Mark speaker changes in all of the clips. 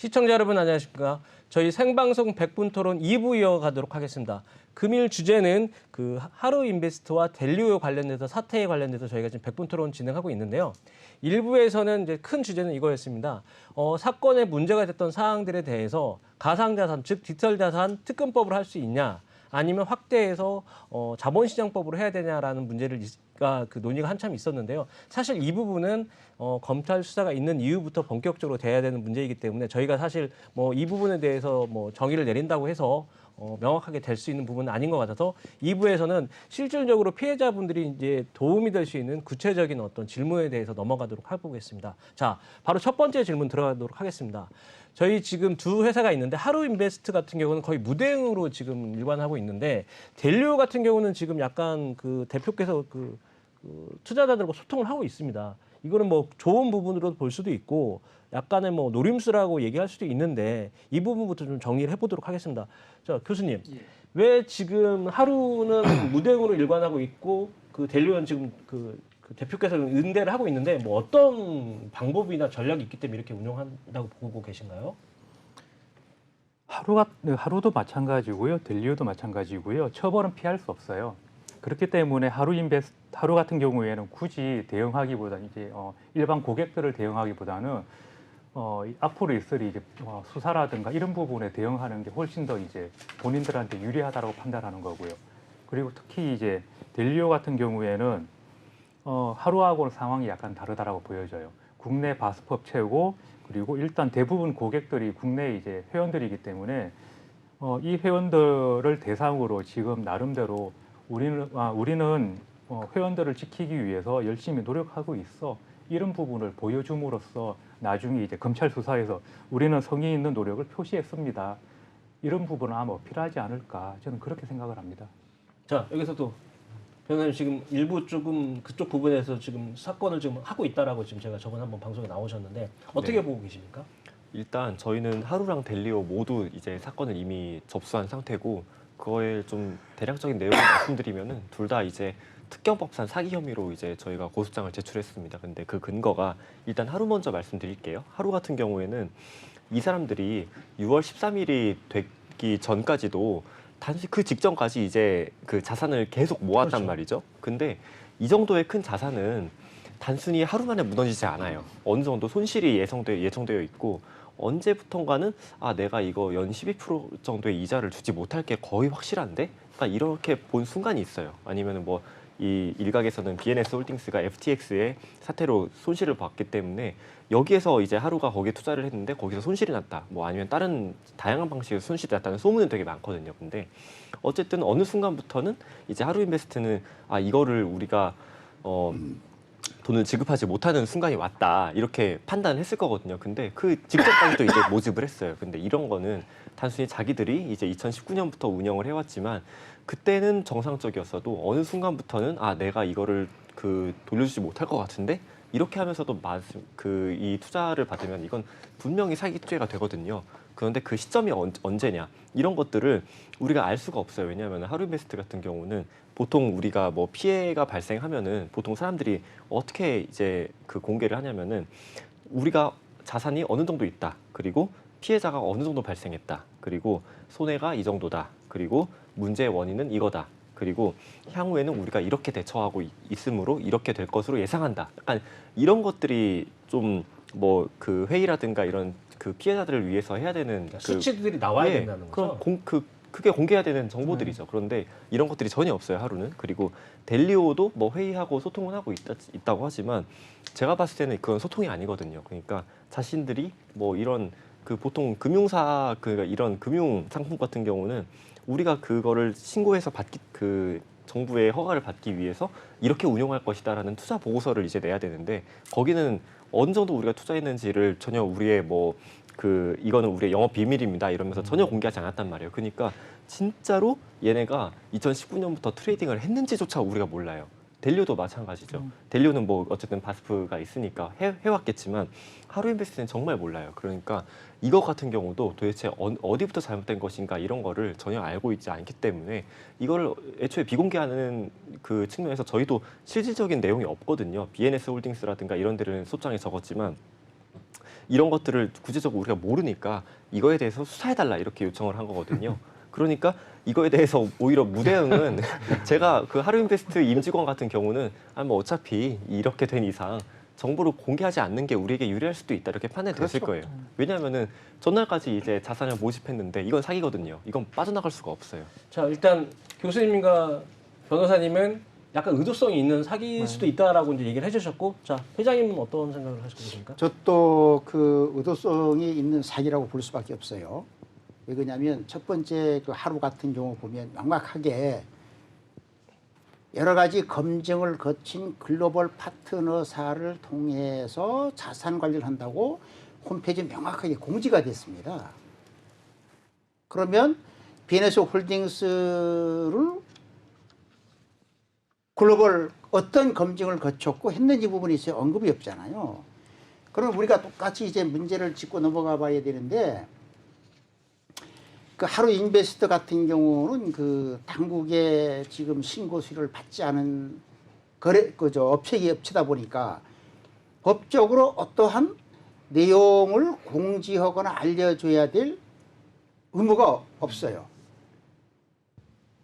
Speaker 1: 시청자 여러분 안녕하십니까? 저희 생방송 100분 토론 2부 이어가도록 하겠습니다. 금일 주제는 그 하루인베스트와 델리오 관련돼서 사태에 관련돼서 저희가 지금 100분 토론 진행하고 있는데요. 1부에서는 이제 큰 주제는 이거였습니다. 사건에 문제가 됐던 사항들에 대해서 가상자산, 즉 디지털자산 특검법을 할 수 있냐, 아니면 확대해서 자본시장법으로 해야 되냐라는 그 논의가 한참 있었는데요. 사실 이 부분은 검찰 수사가 있는 이후부터 본격적으로 돼야 되는 문제이기 때문에 저희가 사실 뭐 이 부분에 대해서 뭐 정의를 내린다고 해서 명확하게 될 수 있는 부분은 아닌 것 같아서 2부에서는 실질적으로 피해자분들이 이제 도움이 될 수 있는 구체적인 어떤 질문에 대해서 넘어가도록 해보겠습니다. 자, 바로 첫 번째 질문 들어가도록 하겠습니다. 저희 지금 두 회사가 있는데 하루인베스트 같은 경우는 거의 무대응으로 지금 일관하고 있는데 델리오 같은 경우는 지금 약간 그 대표께서 그 투자자들과 소통을 하고 있습니다. 이거는 뭐 좋은 부분으로 볼 수도 있고 약간의 뭐 노림수라고 얘기할 수도 있는데 이 부분부터 좀 정리를 해보도록 하겠습니다. 자, 교수님, 왜 지금 하루는 무대응으로 일관하고 있고 그 델리오는 지금 그 대표께서는 응대를 하고 있는데 뭐 어떤 방법이나 전략이 있기 때문에 이렇게 운영한다고 보고 계신가요?
Speaker 2: 하루도 마찬가지고요, 델리오도 마찬가지고요. 처벌은 피할 수 없어요. 그렇기 때문에 하루 같은 경우에는 굳이 대응하기보다 이제 일반 고객들을 대응하기보다는 앞으로 있을 이제 수사라든가 이런 부분에 대응하는 게 훨씬 더 이제 본인들한테 유리하다고 판단하는 거고요. 그리고 특히 이제 델리오 같은 경우에는 하루하고는 상황이 약간 다르다라고 보여져요. 국내 바스법 최고, 그리고 일단 대부분 고객들이 국내 이제 회원들이기 때문에 이 회원들을 대상으로 지금 나름대로 우리는 회원들을 지키기 위해서 열심히 노력하고 있어. 이런 부분을 보여줌으로써 나중에 이제 검찰 수사에서 우리는 성의 있는 노력을 표시했습니다. 이런 부분은 아마 어필하지 않을까 저는 그렇게 생각을 합니다.
Speaker 1: 자, 여기서도 변호사님 지금 일부 조금 그쪽 부분에서 지금 사건을 지금 하고 있다라고 지금 제가 저번 한번 방송에 나오셨는데 어떻게 보고 계십니까?
Speaker 3: 일단 저희는 하루랑 델리오 모두 이제 사건을 이미 접수한 상태고 그거에 좀 대략적인 내용을 말씀드리면은 둘 다 이제 특경법상 사기 혐의로 이제 저희가 고소장을 제출했습니다. 근데 그 근거가 일단 하루 먼저 말씀드릴게요. 하루 같은 경우에는 이 사람들이 6월 13일이 되기 전까지도 단순히 그 직전까지 이제 그 자산을 계속 모았단
Speaker 1: 그렇죠.
Speaker 3: 말이죠. 근데 이 정도의 큰 자산은 단순히 하루 만에 무너지지 않아요. 어느 정도 손실이 예정되어 있고 언제부턴가는 내가 이거 연 12% 정도의 이자를 주지 못할 게 거의 확실한데? 그러니까 이렇게 본 순간이 있어요. 아니면은 뭐 이 일각에서는 BNS 홀딩스가 FTX의 사태로 손실을 봤기 때문에 여기에서 이제 하루가 거기에 투자를 했는데 거기서 손실이 났다. 뭐 아니면 다른 다양한 방식의 손실이 났다는 소문은 되게 많거든요. 근데 어쨌든 어느 순간부터는 이제 하루인베스트는 이거를 우리가 돈을 지급하지 못하는 순간이 왔다 이렇게 판단을 했을 거거든요. 근데 그 직전까지도 이제 모집을 했어요. 근데 이런 거는 단순히 자기들이 이제 2019년부터 운영을 해왔지만 그때는 정상적이었어도 어느 순간부터는 내가 이거를 돌려주지 못할 것 같은데 이렇게 하면서도 이 투자를 받으면 이건 분명히 사기죄가 되거든요. 그런데 그 시점이 언제냐 이런 것들을 우리가 알 수가 없어요. 왜냐하면 하루인베스트 같은 경우는 보통 우리가 뭐 피해가 발생하면은 보통 사람들이 어떻게 이제 그 공개를 하냐면은 우리가 자산이 어느 정도 있다. 그리고 피해자가 어느 정도 발생했다. 그리고 손해가 이 정도다. 그리고 문제의 원인은 이거다. 그리고 향후에는 우리가 이렇게 대처하고 있으므로 이렇게 될 것으로 예상한다. 약간 이런 것들이 좀 뭐 그 회의라든가 이런 그 피해자들을 위해서 해야 되는
Speaker 1: 수치들이 나와야 된다는 거죠.
Speaker 3: 그게 공개해야 되는 정보들이죠. 그런데 이런 것들이 전혀 없어요, 하루는. 그리고 델리오도 뭐 회의하고 소통은 하고 있다고 하지만 제가 봤을 때는 그건 소통이 아니거든요. 그러니까 자신들이 뭐 이런 보통 금융사 이런 금융 상품 같은 경우는 우리가 그거를 신고해서 정부의 허가를 받기 위해서 이렇게 운용할 것이다라는 투자 보고서를 이제 내야 되는데 거기는 어느 정도 우리가 투자했는지를 전혀 우리의 이거는 우리의 영업 비밀입니다 이러면서 전혀 공개하지 않았단 말이에요. 그러니까 진짜로 얘네가 2019년부터 트레이딩을 했는지조차 우리가 몰라요. 델리오도 마찬가지죠. 델리오는 뭐 어쨌든 바스프가 있으니까 해왔겠지만 하루인베스트는 정말 몰라요. 그러니까 이거 같은 경우도 도대체 어디부터 잘못된 것인가 이런 거를 전혀 알고 있지 않기 때문에 이거를 애초에 비공개하는 그 측면에서 저희도 실질적인 내용이 없거든요. BNS 홀딩스라든가 이런 데는 소장에 적었지만 이런 것들을 구체적으로 우리가 모르니까 이거에 대해서 수사해달라 이렇게 요청을 한 거거든요. 그러니까 이거에 대해서 오히려 무대응은 제가 그 하루인베스트 임직원 같은 경우는 뭐 어차피 이렇게 된 이상 정보를 공개하지 않는 게 우리에게 유리할 수도 있다 이렇게 판단됐을 거예요. 왜냐하면은 전날까지 이제 자산을 모집했는데 이건 사기거든요. 이건 빠져나갈 수가 없어요.
Speaker 1: 자, 일단 교수님과 변호사님은 약간 의도성이 있는 사기일 수도 있다라고 이제 얘기를 해주셨고, 자, 회장님은 어떤 생각을 하시고 계십니까?
Speaker 4: 저 또 그 의도성이 있는 사기라고 볼 수밖에 없어요. 왜 그러냐면 첫 번째 그 하루 같은 경우 보면 명확하게 여러 가지 검증을 거친 글로벌 파트너사를 통해서 자산 관리를 한다고 홈페이지에 명확하게 공지가 됐습니다. 그러면 비엔에스 홀딩스를 글로벌 어떤 검증을 거쳤고 했는지 부분이 있어요. 언급이 없잖아요. 그럼 우리가 똑같이 이제 문제를 짚고 넘어가 봐야 되는데, 그 하루 인베스트 같은 경우는 그 당국의 지금 신고 수리를 받지 않은 업체다 보니까 법적으로 어떠한 내용을 공지하거나 알려줘야 될 의무가 없어요.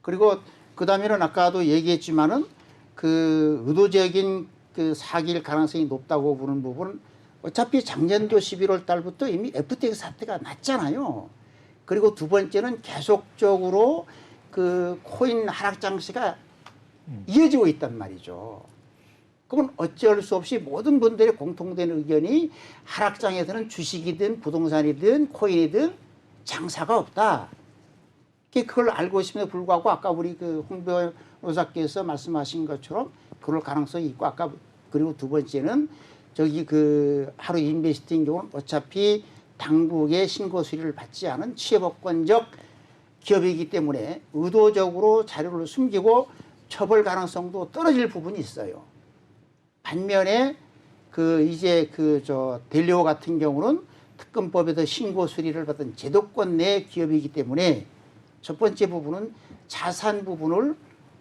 Speaker 4: 그리고 그 다음에는 아까도 얘기했지만은 그 의도적인 그 사기일 가능성이 높다고 보는 부분은 어차피 작년도 11월 달부터 이미 FTX 사태가 났잖아요. 그리고 두 번째는 계속적으로 그 코인 하락 장세가 이어지고 있단 말이죠. 그건 어쩔 수 없이 모든 분들의 공통된 의견이 하락장에서는 주식이든 부동산이든 코인이든 장사가 없다. 그걸 알고 있음에도 불구하고 아까 우리 그 홍 변호사께서 말씀하신 것처럼 그럴 가능성이 있고, 아까 그리고 두 번째는 저기 그 하루 인베스트인 경우는 어차피 당국의 신고 수리를 받지 않은 취업권적 기업이기 때문에 의도적으로 자료를 숨기고 처벌 가능성도 떨어질 부분이 있어요. 반면에 그 이제 그 저 델리오 같은 경우는 특검법에서 신고 수리를 받은 제도권 내 기업이기 때문에 첫 번째 부분은 자산 부분을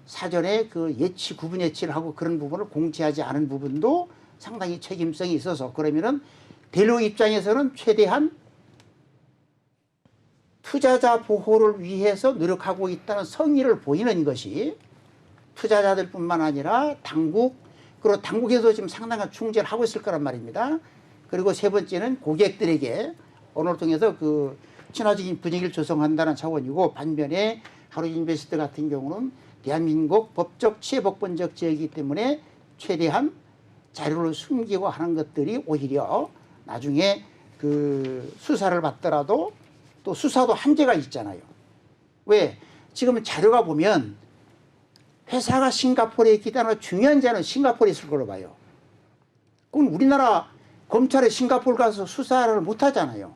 Speaker 4: 사전에 그 구분 예치를 하고 그런 부분을 공지하지 않은 부분도 상당히 책임성이 있어서, 그러면은 델리오 입장에서는 최대한 투자자 보호를 위해서 노력하고 있다는 성의를 보이는 것이 투자자들뿐만 아니라 당국, 그리고 당국에서 지금 상당한 충재를 하고 있을 거란 말입니다. 그리고 세 번째는 고객들에게 언어를 통해서 그 친화적인 분위기를 조성한다는 차원이고, 반면에 하루 인베스트 같은 경우는 대한민국 법적 취해법권적 지역이기 때문에 최대한 자료를 숨기고 하는 것들이 오히려 나중에 그 수사를 받더라도 또 수사도 한계가 있잖아요. 왜? 지금 자료가 보면 회사가 싱가포르에 있기 때문에 중요한 자는 싱가포르에 있을 걸로 봐요. 그건 우리나라 검찰에 싱가포르 가서 수사를 못 하잖아요.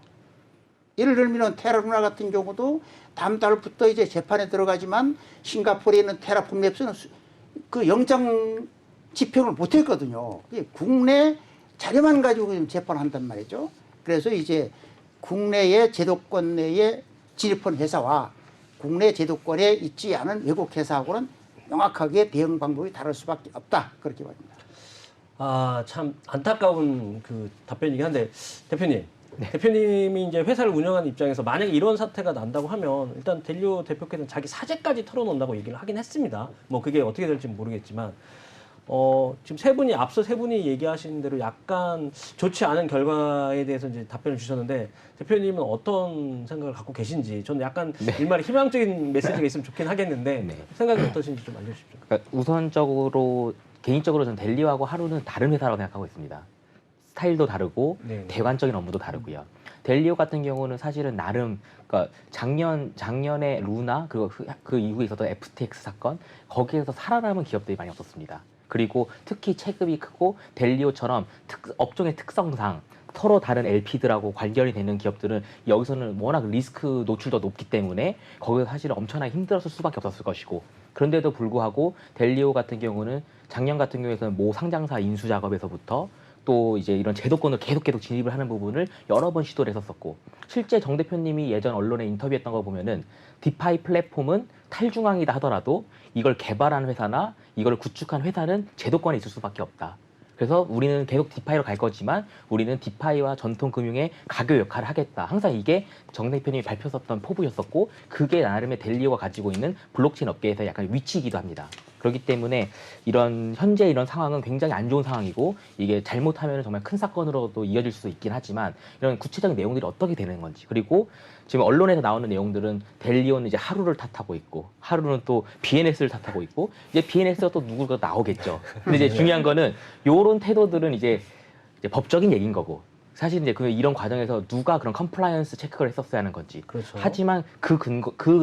Speaker 4: 예를 들면 테라루나 같은 경우도 다음 달부터 이제 재판에 들어가지만 싱가포르에 있는 테라폼랩스는 그 영장 집행을 못 했거든요. 국내 자료만 가지고 지금 재판한단 말이죠. 그래서 이제 국내의 제도권 내에 진입한 회사와 국내 제도권에 있지 않은 외국 회사하고는 명확하게 대응 방법이 다를 수밖에 없다. 그렇게 봅니다.
Speaker 1: 아, 참 안타까운 그 답변이긴 한데, 대표님. 대표님이 이제 회사를 운영하는 입장에서 만약에 이런 사태가 난다고 하면 일단 델리오 대표께서는 자기 사재까지 털어놓는다고 얘기를 하긴 했습니다. 뭐 그게 어떻게 될지 모르겠지만, 지금 앞서 세 분이 얘기하신 대로 약간 좋지 않은 결과에 대해서 이제 답변을 주셨는데, 대표님은 어떤 생각을 갖고 계신지, 저는 약간 일말의 희망적인 메시지가 있으면 좋긴 하겠는데, 생각이 어떠신지 좀 알려주십시오.
Speaker 5: 그러니까 개인적으로 저는 델리오하고 하루는 다른 회사라고 생각하고 있습니다. 스타일도 다르고 대관적인 업무도 다르고요. 델리오 같은 경우는 사실은 나름 그러니까 작년에 루나 그리고 그 이후에 있었던 FTX 사건 거기에서 살아남은 기업들이 많이 없었습니다. 그리고 특히 체급이 크고 델리오처럼 업종의 특성상 서로 다른 LP들하고 관련이 되는 기업들은 여기서는 워낙 리스크 노출도 높기 때문에 거기서 사실은 엄청나게 힘들었을 수밖에 없었을 것이고, 그런데도 불구하고 델리오 같은 경우는 작년 같은 경우에는 모 상장사 인수 작업에서부터 또 이제 이런 제도권을 계속 진입을 하는 부분을 여러 번 시도를 했었었고, 실제 정 대표님이 예전 언론에 인터뷰했던 거 보면은 디파이 플랫폼은 탈중앙이다 하더라도 이걸 개발한 회사나 이걸 구축한 회사는 제도권에 있을 수밖에 없다. 그래서 우리는 계속 디파이로 갈 거지만 우리는 디파이와 전통 금융의 가교 역할을 하겠다. 항상 이게 정 대표님이 발표했었던 포부였었고 그게 나름의 델리오가 가지고 있는 블록체인 업계에서 약간 위치이기도 합니다. 그렇기 때문에 현재 이런 상황은 굉장히 안 좋은 상황이고 이게 잘못하면 정말 큰 사건으로도 이어질 수 있긴 하지만 이런 구체적인 내용들이 어떻게 되는 건지 그리고 지금 언론에서 나오는 내용들은 델리오는 이제 하루를 탓하고 있고 하루는 또 BNS를 탓하고 있고 이제 BNS가 또 누구가 나오겠죠. 근데 이제 중요한 거는 요런 태도들은 이제 법적인 얘기인 거고 사실 이제 이런 과정에서 누가 그런 컴플라이언스 체크를 했었어야 하는 건지.
Speaker 1: 그렇죠.
Speaker 5: 하지만 그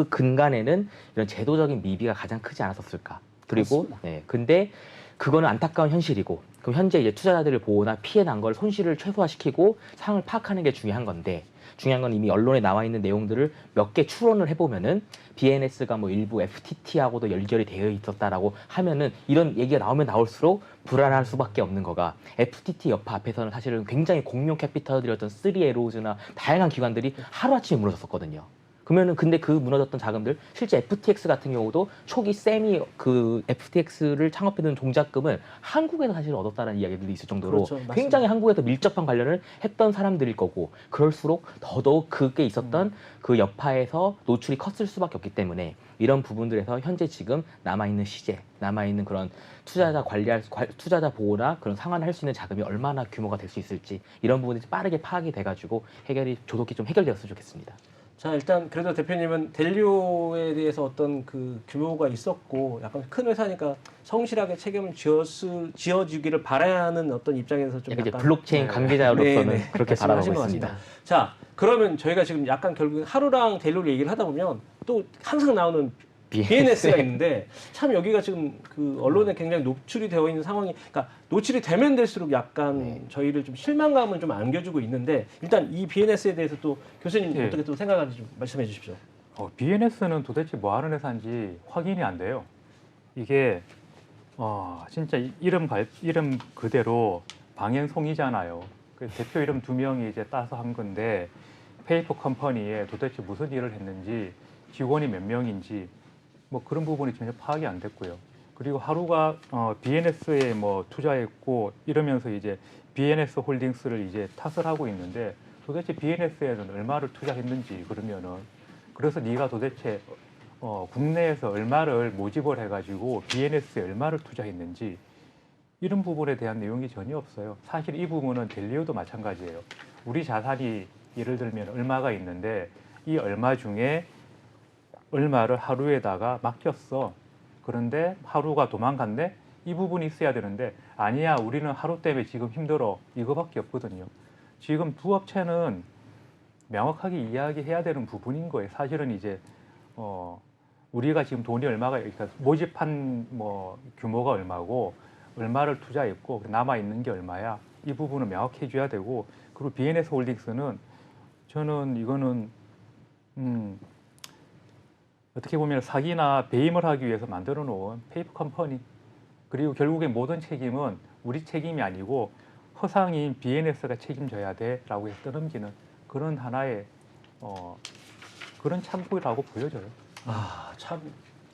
Speaker 5: 근간에는 이런 제도적인 미비가 가장 크지 않았었을까. 그리고 근데 그거는 안타까운 현실이고 그럼 현재 이제 투자자들의 보호나 피해 난 걸 손실을 최소화시키고 상황을 파악하는 게 중요한 건데 중요한 건 이미 언론에 나와 있는 내용들을 몇 개 추론을 해보면은 BNS가 뭐 일부 FTT하고도 연결이 되어 있었다라고 하면은 이런 얘기가 나오면 나올수록 불안할 수밖에 없는 거가 FTT 여파 앞에서는 사실은 굉장히 공룡 캐피털들이었던 3에로즈나 다양한 기관들이 하루아침에 무너졌었거든요. 그러면은 근데 그 무너졌던 자금들 실제 FTX 같은 경우도 초기 셈이 그 FTX를 창업해둔 종잣금을 한국에서 사실 얻었다는 이야기들도 있을 정도로
Speaker 1: 그렇죠.
Speaker 5: 굉장히 한국에서 밀접한 관련을 했던 사람들일 거고 그럴수록 더더욱 그게 있었던 그 여파에서 노출이 컸을 수밖에 없기 때문에 이런 부분들에서 현재 지금 남아있는 시제, 남아있는 그런 투자자 투자자 보호나 그런 상환을 할 수 있는 자금이 얼마나 규모가 될 수 있을지 이런 부분들이 빠르게 파악이 돼가지고 조속히 좀 해결되었으면 좋겠습니다.
Speaker 1: 자, 일단 그래도 대표님은 델리오에 대해서 어떤 그 규모가 있었고 약간 큰 회사니까 성실하게 책임을 지어주기를 바라야 하는 어떤 입장에서 좀
Speaker 5: 약간 이제
Speaker 1: 약간
Speaker 5: 블록체인 관계자로서는
Speaker 1: 네, 네.
Speaker 5: 그렇게
Speaker 1: 말씀하신
Speaker 5: 바라보고
Speaker 1: 것
Speaker 5: 있습니다.
Speaker 1: 같습니다. 자, 그러면 저희가 지금 약간 결국 하루랑 델리오 얘기를 하다 보면 또 항상 나오는 BNS가 있는데 참 여기가 지금 그 언론에 굉장히 노출이 되어 있는 상황이 그러니까 노출이 되면 될수록 약간 저희를 좀 실망감을 좀 안겨주고 있는데 일단 이 BNS에 대해서 또 교수님
Speaker 2: 네.
Speaker 1: 어떻게 또 생각하는지 좀 말씀해 주십시오.
Speaker 2: BNS는 도대체 뭐 하는 회사인지 확인이 안 돼요. 이게 진짜 이름 그대로 방행송이잖아요. 그 대표 이름 2명이 이제 따서 한 건데 페이퍼 컴퍼니에 도대체 무슨 일을 했는지 직원이 몇 명인지 뭐 그런 부분이 전혀 파악이 안 됐고요. 그리고 하루가 BNS에 뭐 투자했고 이러면서 이제 BNS 홀딩스를 이제 탓을 하고 있는데 도대체 BNS에는 얼마를 투자했는지 그러면은 그래서 네가 도대체 국내에서 얼마를 모집을 해가지고 BNS에 얼마를 투자했는지 이런 부분에 대한 내용이 전혀 없어요. 사실 이 부분은 델리오도 마찬가지예요. 우리 자산이 예를 들면 얼마가 있는데 이 얼마 중에 얼마를 하루에다가 맡겼어. 그런데 하루가 도망갔네? 이 부분이 있어야 되는데 아니야 우리는 하루 때문에 지금 힘들어. 이거밖에 없거든요. 지금 두 업체는 명확하게 이야기해야 되는 부분인 거예요. 사실은 이제 우리가 지금 돈이 얼마가 그러니까 모집한 뭐 규모가 얼마고 얼마를 투자했고 남아 있는 게 얼마야. 이 부분은 명확해 줘야 되고 그리고 BNS 홀딩스는 저는 이거는 어떻게 보면 사기나 배임을 하기 위해서 만들어 놓은 페이퍼 컴퍼니 그리고 결국에 모든 책임은 우리 책임이 아니고 허상인 BNS가 책임져야 돼라고 해서 떠넘기는 그런 하나의 그런 참고라고 보여져요.
Speaker 1: 아, 참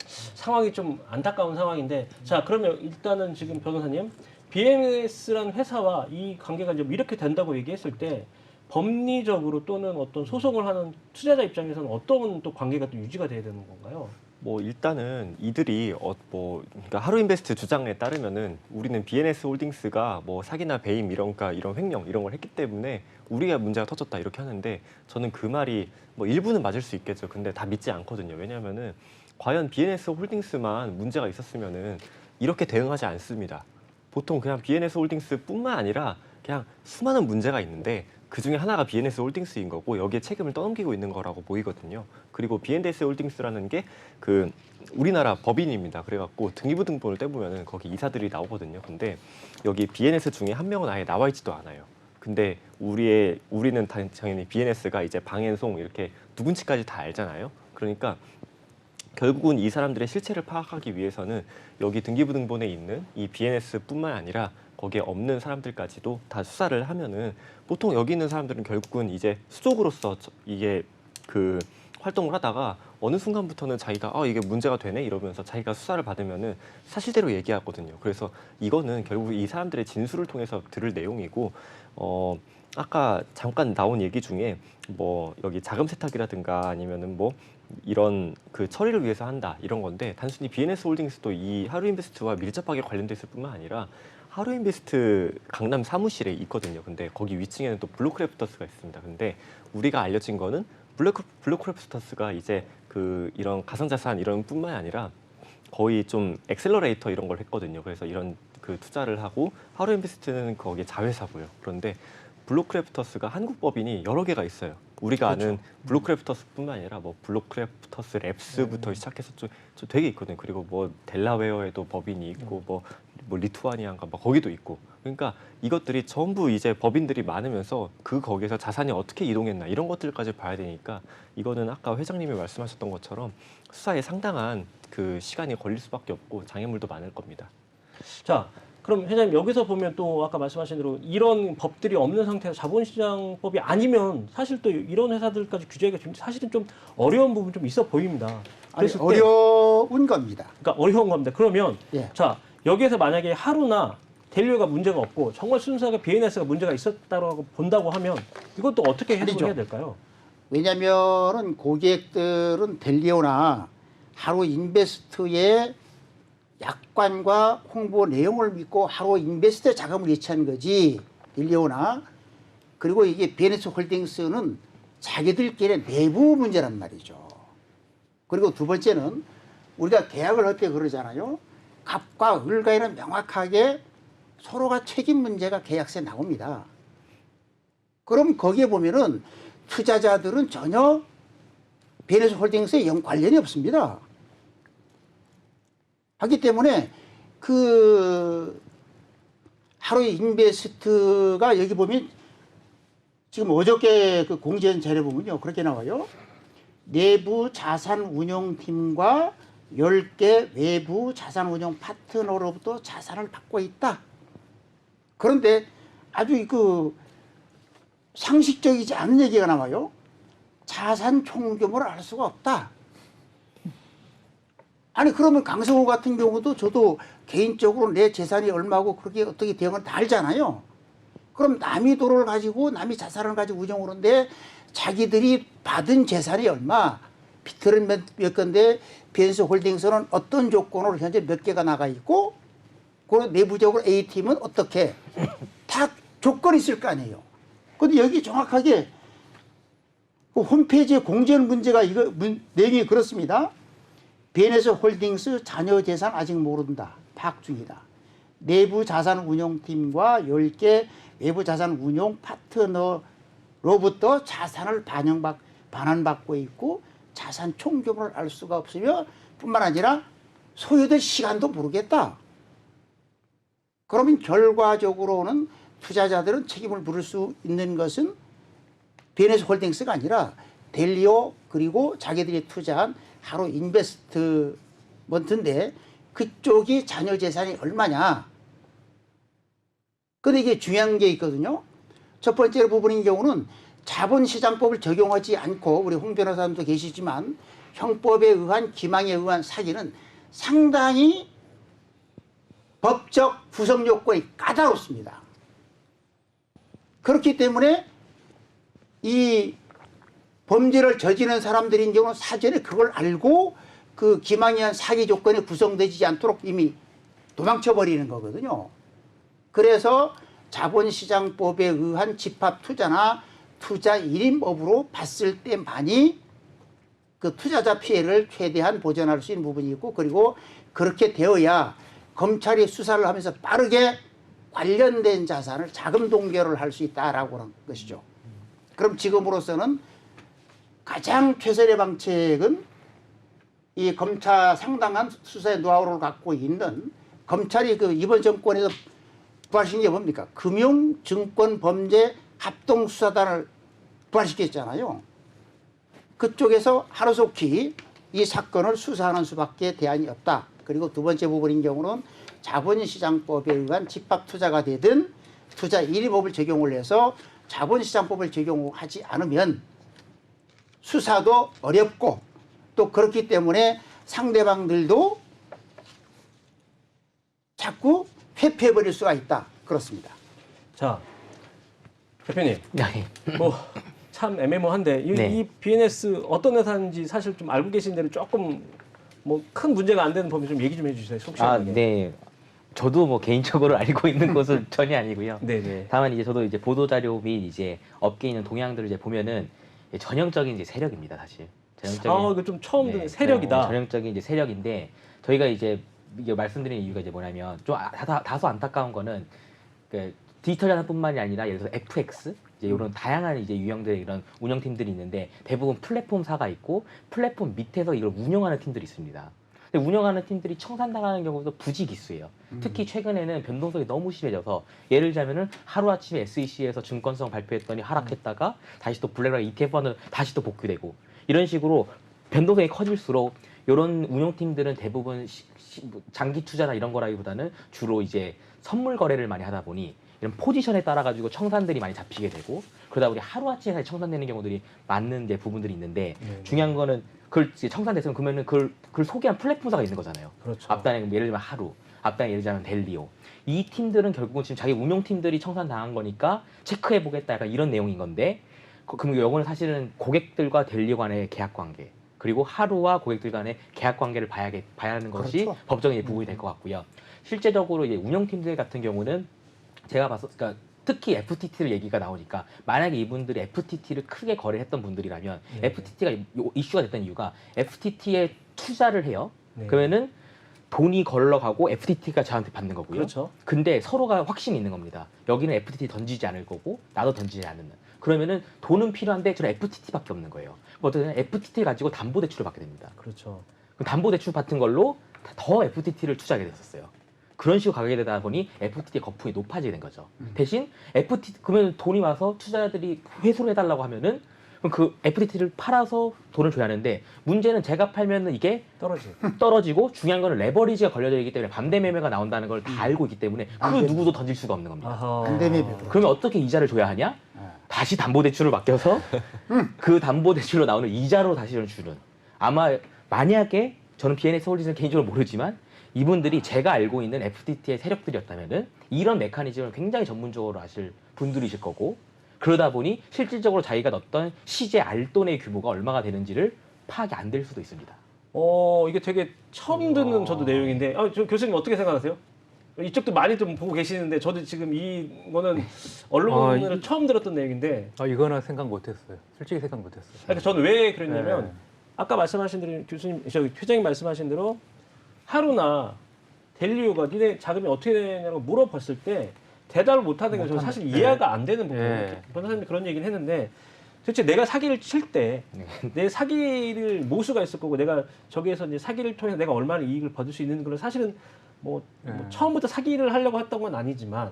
Speaker 1: 상황이 좀 안타까운 상황인데 자, 그러면 일단은 지금 변호사님 BNS라는 회사와 이 관계가 좀 이렇게 된다고 얘기했을 때 법리적으로 또는 어떤 소송을 하는 투자자 입장에서는 어떤 또 관계가 또 유지가 돼야 되는 건가요?
Speaker 3: 뭐 일단은 이들이 그러니까 하루인베스트 주장에 따르면은 우리는 BNS 홀딩스가 뭐 사기나 배임 이런 횡령 이런 걸 했기 때문에 우리가 문제가 터졌다 이렇게 하는데 저는 그 말이 뭐 일부는 맞을 수 있겠죠. 근데 다 믿지 않거든요. 왜냐하면은 과연 BNS 홀딩스만 문제가 있었으면은 이렇게 대응하지 않습니다. 보통 그냥 BNS 홀딩스뿐만 아니라 그냥 수많은 문제가 있는데 그 중에 하나가 BNS 홀딩스인 거고 여기에 책임을 떠넘기고 있는 거라고 보이거든요. 그리고 BNS 홀딩스라는 게 그 우리나라 법인입니다. 그래갖고 등기부등본을 떼보면은 거기 이사들이 나오거든요. 근데 여기 BNS 중에 한 명은 아예 나와 있지도 않아요. 근데 우리는 당연히 BNS가 이제 방앤송 이렇게 누군지까지 다 알잖아요. 그러니까 결국은 이 사람들의 실체를 파악하기 위해서는 여기 등기부등본에 있는 이 BNS뿐만 아니라 거기에 없는 사람들까지도 다 수사를 하면은 보통 여기 있는 사람들은 결국은 이제 수족으로서 이게 그 활동을 하다가 어느 순간부터는 자기가 이게 문제가 되네 이러면서 자기가 수사를 받으면은 사실대로 얘기하거든요. 그래서 이거는 결국 이 사람들의 진술을 통해서 들을 내용이고 아까 잠깐 나온 얘기 중에 뭐 여기 자금 세탁이라든가 아니면은 뭐 이런 그 처리를 위해서 한다 이런 건데 단순히 BNS 홀딩스도 이 하루인베스트와 밀접하게 관련돼 있을 뿐만 아니라 하루인베스트 강남 사무실에 있거든요. 근데 거기 위층에는 또 블루크래프터스가 있습니다. 근데 우리가 알려진 거는 블루크래프터스가 이제 그 이런 가상자산 이런 뿐만 아니라 거의 좀 엑셀러레이터 이런 걸 했거든요. 그래서 이런 그 투자를 하고 하루인베스트는 거기에 자회사고요. 그런데 블루크래프터스가 한국 법인이 여러 개가 있어요. 우리가
Speaker 4: 그렇죠.
Speaker 3: 아는 블루크래프터스뿐만 아니라 뭐 블루크래프터스 랩스부터 시작해서 좀 되게 있거든요. 그리고 뭐 델라웨어에도 법인이 있고 뭐 리투아니아인가 뭐 거기도 있고. 그러니까 이것들이 전부 이제 법인들이 많으면서 거기에서 자산이 어떻게 이동했나 이런 것들까지 봐야 되니까 이거는 아까 회장님이 말씀하셨던 것처럼 수사에 상당한 그 시간이 걸릴 수밖에 없고 장애물도 많을 겁니다.
Speaker 1: 자, 그럼 회장님 여기서 보면 또 아까 말씀하신 대로 이런 법들이 없는 상태에서 자본시장법이 아니면 사실 또 이런 회사들까지 규제하기가 좀 사실은 좀 어려운 부분 좀 있어 보입니다.
Speaker 4: 아니,
Speaker 1: 그랬을 때
Speaker 4: 어려운 겁니다.
Speaker 1: 그러니까 어려운 겁니다. 그러면
Speaker 4: 예.
Speaker 1: 자 여기에서 만약에 하루나 델리오가 문제가 없고 정말 순수하게 BNS가 문제가 있었다고 본다고 하면 이것도 어떻게 해석을
Speaker 4: 아니죠.
Speaker 1: 해야 될까요?
Speaker 4: 왜냐하면은 고객들은 델리오나 하루 인베스트의 약관과 홍보 내용을 믿고 하루 인베스트 자금을 예치한 거지 델리오나. 그리고 이게 BNS 홀딩스는 자기들끼리 내부 문제란 말이죠. 그리고 두 번째는 우리가 계약을 할 때 그러잖아요. 갑과 을과에는 명확하게 서로가 책임 문제가 계약서에 나옵니다. 그럼 거기에 보면은 투자자들은 전혀 BNS 홀딩스에 영 관련이 없습니다. 하기 때문에 그 하루 인베스트가 여기 보면 지금 어저께 그 공지한 자료 보면요. 그렇게 나와요. 내부 자산 운용팀과 10개 외부 자산 운용 파트너로부터 자산을 받고 있다. 그런데 아주 그 상식적이지 않은 얘기가 나와요. 자산 총규모를 알 수가 없다. 아니 그러면 강성호 같은 경우도 저도 개인적으로 내 재산이 얼마고 그렇게 어떻게 대응을 다 알잖아요. 그럼 남이 돈을 가지고 남이 자산을 가지고 운영을 하는데 자기들이 받은 재산이 얼마, 비트는 몇 건데 BNS 홀딩스는 어떤 조건으로 현재 몇 개가 나가 있고 그리고 내부적으로 A팀은 어떻게 다 조건이 있을 거 아니에요. 근데 여기 정확하게 그 홈페이지에 공지하는 문제가 내용이 그렇습니다. BNS 홀딩스 자녀 재산 아직 모른다. 파악 중이다. 내부 자산 운용팀과 10개 외부 자산 운용 파트너로부터 자산을 반환받고 있고 자산 총규모를 알 수가 없으며 뿐만 아니라 소요될 시간도 모르겠다. 그러면 결과적으로는 투자자들은 책임을 물을 수 있는 것은 BNS 홀딩스가 아니라 델리오 그리고 자기들이 투자한 하루 인베스트먼트인데 그쪽이 자녀 재산이 얼마냐. 근데 이게 중요한 게 있거든요. 첫 번째 부분인 경우는 자본시장법을 적용하지 않고 우리 홍 변호사님도 계시지만 형법에 의한 기망에 의한 사기는 상당히 법적 구성 요건이 까다롭습니다. 그렇기 때문에 이 범죄를 저지르는 사람들인 경우는 사전에 그걸 알고 그 기망에 의한 사기 조건이 구성되지 않도록 이미 도망쳐 버리는 거거든요. 그래서 자본시장법에 의한 집합투자나 투자 일임업으로 봤을 때만이 그 투자자 피해를 최대한 보전할 수 있는 부분이 있고 그리고 그렇게 되어야 검찰이 수사를 하면서 빠르게 관련된 자산을 자금 동결을 할 수 있다라고 하는 것이죠. 그럼 지금으로서는 가장 최선의 방책은 이 검찰 상당한 수사의 노하우를 갖고 있는 검찰이 그 이번 정권에서 부활시킨 게 뭡니까? 금융증권범죄 합동수사단을 부활시켰잖아요. 그쪽에서 하루속히 이 사건을 수사하는 수밖에 대안이 없다. 그리고 두 번째 부분인 경우는 자본시장법에 의한 집합투자가 되든 투자 일임법을 적용을 해서 자본시장법을 적용하지 않으면 수사도 어렵고 또 그렇기 때문에 상대방들도 자꾸 회피해버릴 수가 있다. 그렇습니다.
Speaker 1: 자, 대표님,
Speaker 5: 네.
Speaker 1: 뭐 참 애매모호한데
Speaker 5: 네.
Speaker 1: 이 BNS 어떤 회사인지 사실 좀 알고 계신 대로 조금 뭐 큰 문제가 안 되는 범위 좀 얘기 좀 해주세요. 속
Speaker 5: 아,
Speaker 1: 시원하게.
Speaker 5: 네. 저도 뭐 개인적으로 알고 있는 것은 전혀 아니고요.
Speaker 1: 네네.
Speaker 5: 다만 이제 저도 이제 보도 자료 및 이제 업계에 있는 동향들을 이제 보면은 전형적인 이제 세력입니다, 사실. 전형적인
Speaker 1: 아, 이거 좀 처음 듣는 세력이다.
Speaker 5: 전형적인 이제 세력인데 저희가 이제 이게 말씀드리는 이유가 이제 뭐냐면 좀 다소 안타까운 거는 그 디지털 자산뿐만이 아니라 예를 들어서 FX 이제 이런 다양한 이제 유형들의 이런 운영팀들이 있는데 대부분 플랫폼사가 있고 플랫폼 밑에서 이걸 운영하는 팀들이 있습니다. 근데 운영하는 팀들이 청산당하는 경우도 부지기수예요. 특히 최근에는 변동성이 너무 심해져서 예를 들자면은 하루아침에 SEC에서 증권성 발표했더니 하락했다가 다시 또 블랙락 ETF는 다시 또 복귀되고 이런 식으로 변동성이 커질수록 이런 운영팀들은 대부분 뭐 장기 투자나 이런 거라기보다는 주로 이제 선물 거래를 많이 하다 보니 이런 포지션에 따라 가지고 청산들이 많이 잡히게 되고 그러다 보니 하루아침에 청산되는 경우들이 많은 이제 부분들이 있는데 중요한 거는 그걸 이제 청산됐으면 그러면은 그걸 소개한 플랫폼사가 있는 거잖아요.
Speaker 1: 그렇죠.
Speaker 5: 앞단에 예를 들면 하루, 앞단에 예를 들자면 델리오. 이 팀들은 결국은 지금 자기 운용팀들이 청산당한 거니까 체크해 보겠다 약간 이런 내용인 건데 그럼 이거는 사실은 고객들과 델리오 간의 계약 관계 그리고 하루와 고객들 간의 계약 관계를 봐야 하는 것이
Speaker 4: 그렇죠.
Speaker 5: 법적인 부분이 될 것 같고요. 실제적으로 이제 운영팀들 같은 경우는 제가 그러니까 특히 FTT를 얘기가 나오니까 만약에 이분들이 FTT를 크게 거래했던 분들이라면
Speaker 1: 네.
Speaker 5: FTT가 이슈가 됐던 이유가 FTT에 투자를 해요.
Speaker 1: 네.
Speaker 5: 그러면은 돈이 걸러가고 FTT가 저한테 받는 거고요.
Speaker 1: 그렇죠.
Speaker 5: 근데 서로가 확신이 있는 겁니다. 여기는 FTT 던지지 않을 거고 나도 던지지 않는. 그러면은 돈은 필요한데 저는 FTT밖에 없는 거예요. 어쨌든 FTT 가지고 담보대출을 받게 됩니다.
Speaker 1: 그렇죠.
Speaker 5: 그럼 담보대출 받은 걸로 더 FTT를 투자하게 됐었어요. 그런 식으로 가게 되다 보니 FTT의 거품이 높아지게 된 거죠. 대신 FTT 그러면 돈이 와서 투자자들이 회수를 해달라고 하면은 그럼 그 FTT를 팔아서 돈을 줘야 하는데 문제는 제가 팔면은 이게 떨어지고 중요한 거는 레버리지가 걸려져 있기 때문에 반대 매매가 나온다는 걸 다 알고 있기 때문에 그 누구도 던질 수가 없는 겁니다.
Speaker 1: 아하.
Speaker 4: 반대매매.
Speaker 5: 그러면 어떻게 이자를 줘야 하냐? 다시 담보대출을 맡겨서 그 담보대출로 나오는 이자로 다시 주는. 아마 만약에 저는 BNS 홀딩스는 개인적으로 모르지만 이분들이 제가 알고 있는 FTT의 세력들이었다면은 이런 메커니즘을 굉장히 전문적으로 아실 분들이실 거고 그러다 보니 실질적으로 자기가 넣었던 시제 알돈의 규모가 얼마가 되는지를 파악이 안 될 수도 있습니다.
Speaker 1: 이게 되게 처음 듣는 저도 내용인데, 저 교수님 어떻게 생각하세요? 이쪽도 많이 좀 보고 계시는데, 저도 지금 이거는 언론을 처음 들었던 내용인데,
Speaker 2: 이거는 생각 못했어요. 솔직히 생각 못했어요.
Speaker 1: 그러니까 저는 왜 그랬냐면,
Speaker 2: 네.
Speaker 1: 아까 말씀하신 대로 회장님 말씀하신 대로 하루나 델리오가 니네 자금이 어떻게 되냐고 물어봤을 때 대답을 못하는 게 저는 사실 이해가 안 되는 부분이에요.
Speaker 2: 네.
Speaker 1: 변호사님이 그런 얘기는 했는데 도대체 내가 사기를 칠 때 내 사기를 모수가 있을 거고 내가 저기에서 이제 사기를 통해서 내가 얼마나 이익을 받을 수 있는 건 사실은 뭐 처음부터 사기를 하려고 했던 건 아니지만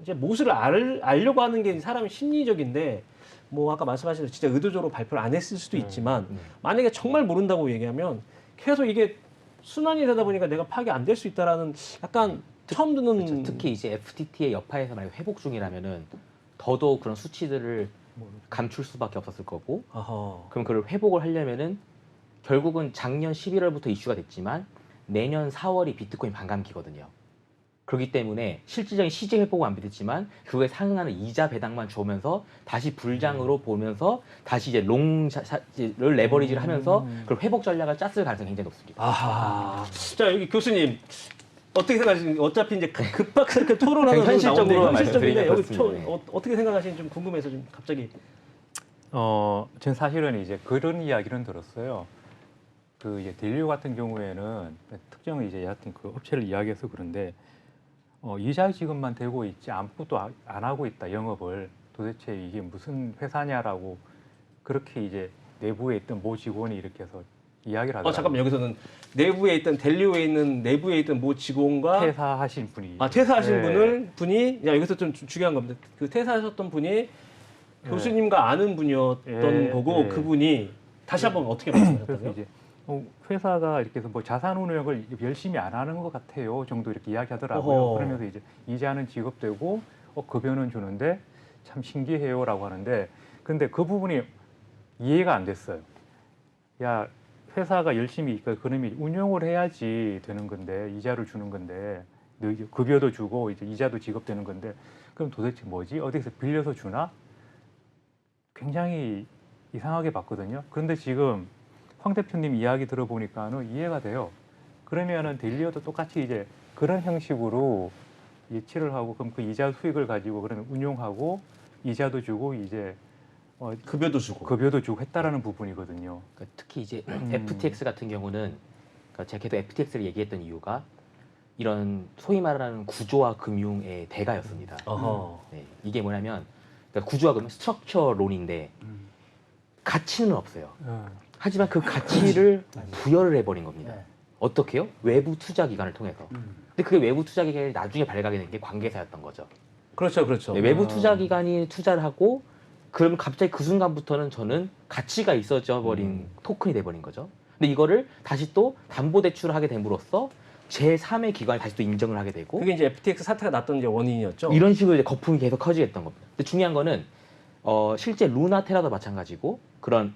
Speaker 1: 이제 모수를 알려고 하는 게 사람의 심리적인데 뭐 아까 말씀하신 대로 진짜 의도적으로 발표를 안 했을 수도 있지만 만약에 정말 모른다고 얘기하면 계속 이게 순환이 되다 보니까 내가 파악이 안 될 수 있다라는 약간 처음 듣는
Speaker 5: 그렇죠. 특히 이제 FTT의 여파에서 만약 회복 중이라면은 더더욱 그런 수치들을 감출 수밖에 없었을 거고
Speaker 1: 아하.
Speaker 5: 그럼 그걸 회복을 하려면은 결국은 작년 11월부터 이슈가 됐지만 내년 4월이 비트코인 반감기거든요. 그렇기 때문에 실질적인 시제 회복은 안 됐지만 그거에 상응하는 이자 배당만 주면서 다시 불장으로 보면서 다시 이제 롱을 레버리지를 하면서 그걸 회복 전략을 짰을 가능성이 굉장히 높습니다.
Speaker 1: 아하. 자 여기 교수님 어떻게 생각하시는지 어차피 이제 급박하게 토론하는
Speaker 5: 현실적으로
Speaker 1: 현실적인데 여기
Speaker 5: 말씀드리면 그렇습니다.
Speaker 1: 어떻게 생각하시는지 좀 궁금해서 좀 갑자기
Speaker 2: 전 사실은 이제 그런 이야기는 들었어요. 그 이제 델리오 같은 경우에는 특정 이제 여하튼 그 업체를 이야기해서 그런데 이자 지급만 되고 있지 아무것도 안 하고 있다 영업을 도대체 이게 무슨 회사냐라고 그렇게 이제 내부에 있던 모 직원이 이렇게 해서 이야기를 하더라고요.
Speaker 1: 잠깐만 여기서는 내부에 있던 델리오에 있는 내부에 있던 모 직원과
Speaker 2: 퇴사하신 분이
Speaker 1: 퇴사하신
Speaker 2: 네.
Speaker 1: 분이 여기서 좀 중요한 겁니다. 그 퇴사하셨던 분이 교수님과 아는 분이었던 거고 그분이 다시 한번 어떻게
Speaker 2: 그래서
Speaker 1: 말씀하셨다고요?
Speaker 2: 이제 회사가 이렇게 해서 뭐 자산 운용을 열심히 안 하는 것 같아요 정도 이렇게 이야기하더라고요.
Speaker 1: 어허.
Speaker 2: 그러면서 이제 이자는 지급되고 급여는 주는데 참 신기해요라고 하는데 근데 그 부분이 이해가 안 됐어요. 야, 회사가 열심히 그놈이 운용을 해야지 되는 건데 이자를 주는 건데 급여도 주고 이제 이자도 지급되는 건데 그럼 도대체 뭐지? 어디서 빌려서 주나? 굉장히 이상하게 봤거든요. 그런데 지금 황 대표님 이야기 들어보니까는 이해가 돼요. 그러면은 델리오도 똑같이 이제 그런 형식으로 예치를 하고 그럼 그 이자 수익을 가지고 그러면 운용하고 이자도 주고 이제
Speaker 1: 급여도 주고.
Speaker 2: 급여도 주고 했다라는 부분이거든요.
Speaker 5: 그러니까 특히 이제 FTX 같은 경우는 그러니까 제가 계속 FTX를 얘기했던 이유가 이런 소위 말하는 구조화 금융의 대가였습니다.
Speaker 1: 어허.
Speaker 5: 네, 이게 뭐냐면 그러니까 구조화 금융 스트럭처 론인데 가치는 없어요. 하지만 그 가치를 부여를 해버린 겁니다.
Speaker 4: 네.
Speaker 5: 어떻게요? 외부 투자 기관을 통해서. 근데 그게 외부 투자 기관이 나중에 발각이 된 게 관계사였던 거죠.
Speaker 1: 그렇죠, 그렇죠.
Speaker 5: 네, 외부 투자 기관이 투자를 하고 그럼 갑자기 그 순간부터는 저는 가치가 있어져 버린 토큰이 돼 버린 거죠. 근데 이거를 다시 또 담보 대출을 하게 됨으로써 제3의 기관이 다시 또 인정을 하게 되고
Speaker 1: 그게 이제 FTX 사태가 났던 이제 원인이었죠.
Speaker 5: 이런 식으로 이제 거품이 계속 커지겠던 겁니다. 근데 중요한 거는 실제 루나 테라도 마찬가지고 그런